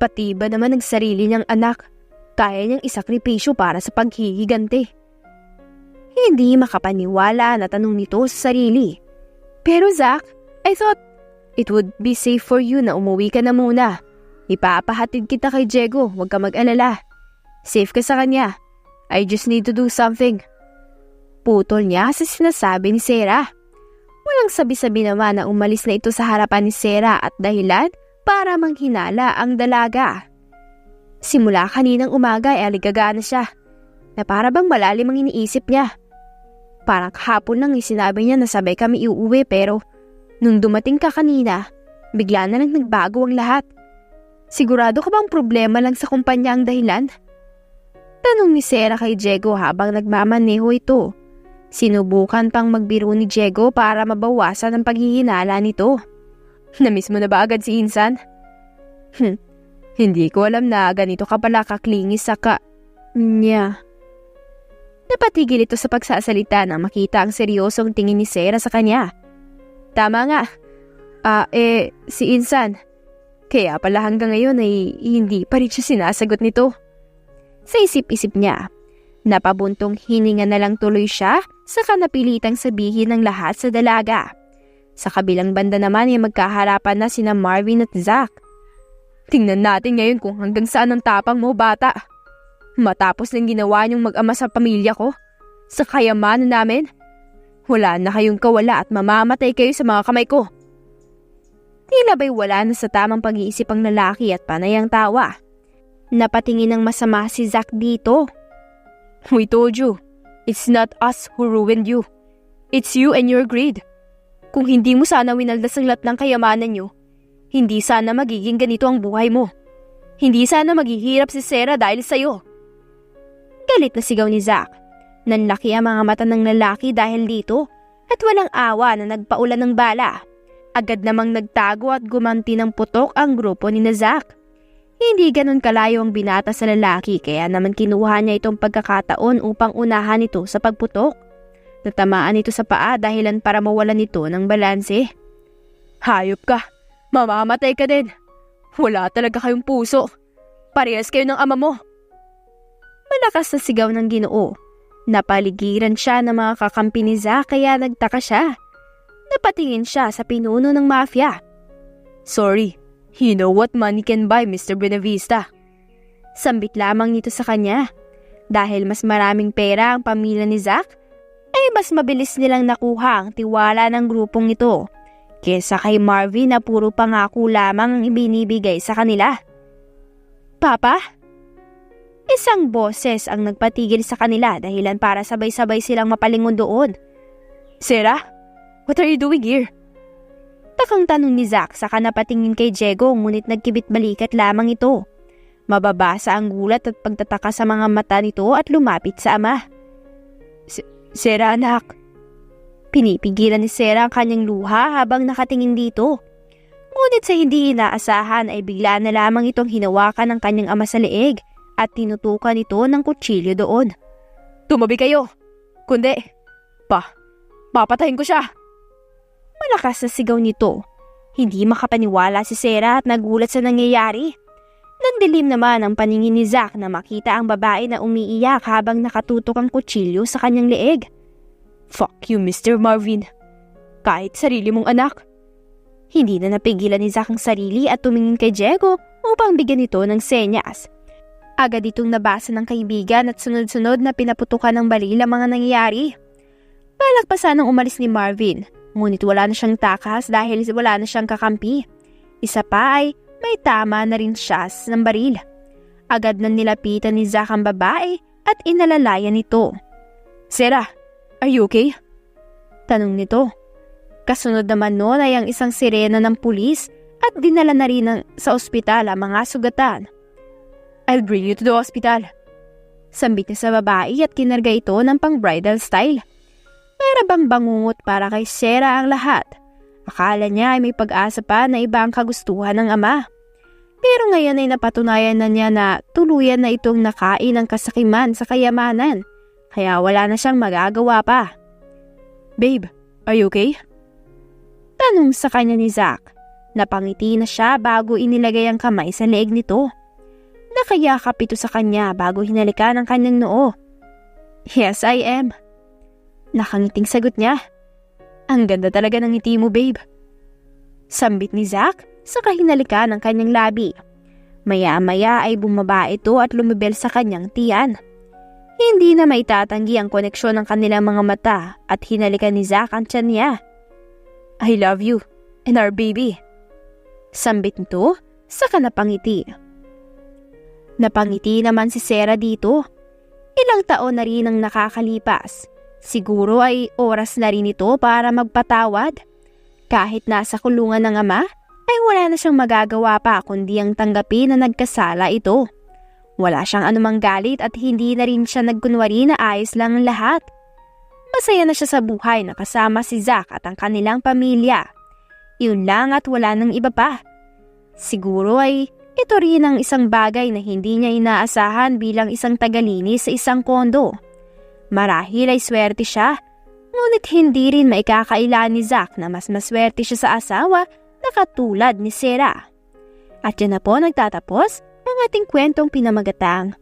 Pati ba naman nagsarili niyang anak, kaya niyang isakripisyo para sa paghihiganti. Hindi makapaniwala na tanong nito sa sarili. Pero Zack, I thought it would be safe for you na umuwi ka na muna. Ipapahatid kita kay Diego, huwag ka mag-alala. Safe ka sa kanya. I just need to do something. Putol niya sa sinasabi ni Sarah. Walang sabi-sabi naman na umalis na ito sa harapan ni Sarah at dahilan para manghinala ang dalaga. Simula kaninang umaga ay aligaga na siya, na para bang malalim ang iniisip niya. Parang kahapon lang sinabi niya na sabay kami iuwi pero nung dumating ka kanina, bigla na lang nagbago ang lahat. Sigurado ka bang problema lang sa kumpanya ang dahilan? Tanong ni Sarah kay Diego habang nagmamaneho ito. Sinubukan pang magbiro ni Diego para mabawasan ang paghihinala nito. Namiss mo na ba agad si Insan? Hindi ko alam na ganito ka pala kaklingi sa niya. Napatigil ito sa pagsasalita nang makita ang seryosong tingin ni Sarah sa kanya. Tama nga. Si Insan. Kaya pala hanggang ngayon ay hindi pa rin siya sinasagot nito. Sa isip-isip niya, napabuntong hininga na lang tuloy siya saka napilitang sabihin ng lahat sa dalaga. Sa kabilang banda naman ay magkaharapan na sina Marvin at Zach. Tingnan natin ngayon kung hanggang saan ang tapang mo, bata. Matapos ng ginawa niyong mag-ama sa pamilya ko, sa kayamanan namin, wala na kayong kawala at mamamatay kayo sa mga kamay ko. Tila ba'y wala na sa tamang pag-iisip ang lalaki at panay ang tawa. Napatingin ng masama si Zach dito. We told you, it's not us who ruined you. It's you and your greed. Kung hindi mo sana winaldas ang lahat ng kayamanan niyo, hindi sana magiging ganito ang buhay mo. Hindi sana maghihirap si Sarah dahil sa'yo. Galit na sigaw ni Zach. Nanlaki ang mga mata ng lalaki dahil dito at walang awa na nagpaulan ng bala. Agad namang nagtago at gumanti ng putok ang grupo ni Zach. Hindi ganun kalayo ang binata sa lalaki kaya naman kinuha niya itong pagkakataon upang unahan ito sa pagputok. Natamaan ito sa paa dahilan para mawalan ito ng balanse. Hayop ka! Mamamatay ka din! Wala talaga kayong puso! Parehas kayo ng ama mo! Malakas na sigaw ng Ginoo. Napaligiran siya ng mga kakampi ni Zach kaya nagtaka siya. Napatingin siya sa pinuno ng mafia. Sorry, you know what money can buy, Mr. Buenavista. Sambit lamang nito sa kanya. Dahil mas maraming pera ang pamilya ni Zach, ay mas mabilis nilang nakuha ang tiwala ng grupong ito kesa kay Marvin na puro pangako lamang ang ibinibigay sa kanila. Papa? Isang boses ang nagpatigil sa kanila dahilan para sabay-sabay silang mapalingon doon. Sarah? What are you doing here? Takang tanong ni Zach saka napatingin kay Diego ngunit nagkibit balikat lamang ito. Mababasa ang gulat at pagtataka sa mga mata nito at lumapit sa ama. Sarah anak. Pinipigilan ni Sarah ang kanyang luha habang nakatingin dito. Ngunit sa hindi inaasahan ay bigla na lamang itong hinawakan ng kanyang ama sa leeg at tinutukan ito ng kutsilyo doon. Tumabi kayo! Kundi, papatayin ko siya! Malakas na sigaw nito. Hindi makapaniwala si Sarah at nagulat sa nangyayari. Nandilim naman ang paningin ni Zach na makita ang babae na umiiyak habang nakatutok ang kutsilyo sa kanyang leeg. Fuck you, Mr. Marvin. Kahit sarili mong anak. Hindi na napigilan ni Zach ang sarili at tumingin kay Diego upang bigyan ito ng senyas. Agad itong nabasa ng kaibigan at sunod-sunod na pinaputukan ng baril ang mga nangyayari. Palagpasan ang umalis ni Marvin. Ngunit wala na siyang takas dahil wala na siyang kakampi. Isa pa ay may tama na rin siya ng baril. Agad na nilapitan ni Zach ang babae at inalalayan ito. Sarah, are you okay? Tanong nito. Kasunod naman noon ay ang isang sirena ng pulis at dinala na rin sa ospital ang mga sugatan. I'll bring you to the hospital. Sambit niya sa babae at kinarga ito ng pang-bridal style. Para bang bangungot para kay Sarah ang lahat. Akala niya ay may pag-asa pa na iba ang kagustuhan ng ama. Pero ngayon ay napatunayan na niya na tuluyan na itong nakain ng kasakiman sa kayamanan. Kaya wala na siyang magagawa pa. Babe, are you okay? Tanong sa kanya ni Zach. Napangiti na siya bago inilagay ang kamay sa leeg nito. Nakayakap ito sa kanya bago hinalikan ang kanyang noo. Yes, I am. Nakangiting sagot niya. Ang ganda talaga ng ngiti mo, babe. Sambit ni Zach sa kahinalikan ng kanyang labi. Maya-maya ay bumaba ito at lumibel sa kanyang tiyan. Hindi na maitatanggi ang koneksyon ng kanilang mga mata at hinalikan ni Zach ang tiyan niya. I love you and our baby. Sambit nito sa kanapangiti. Napangiti naman si Sarah dito. Ilang taon na rin ang nakakalipas. Siguro ay oras na rin ito para magpatawad. Kahit nasa kulungan ng ama, ay wala na siyang magagawa pa kundi ang tanggapin na nagkasala ito. Wala siyang anumang galit at hindi na rin siya nagkunwari na ayos lang ang lahat. Masaya na siya sa buhay na kasama si Zack at ang kanilang pamilya. Yun lang at wala nang iba pa. Siguro ay ito rin ang isang bagay na hindi niya inaasahan bilang isang tagalinis sa isang kondo. Marahil ay swerte siya, ngunit hindi rin maikakaila ni Zack na mas maswerte siya sa asawa na katulad ni Sarah. At yan na po nagtatapos ang ating kwentong pinamagatang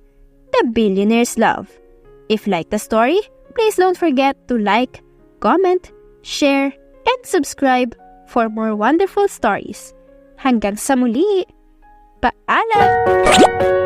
The Billionaire's Love. If you like the story, please don't forget to like, comment, share, and subscribe for more wonderful stories. Hanggang sa muli! Paalam!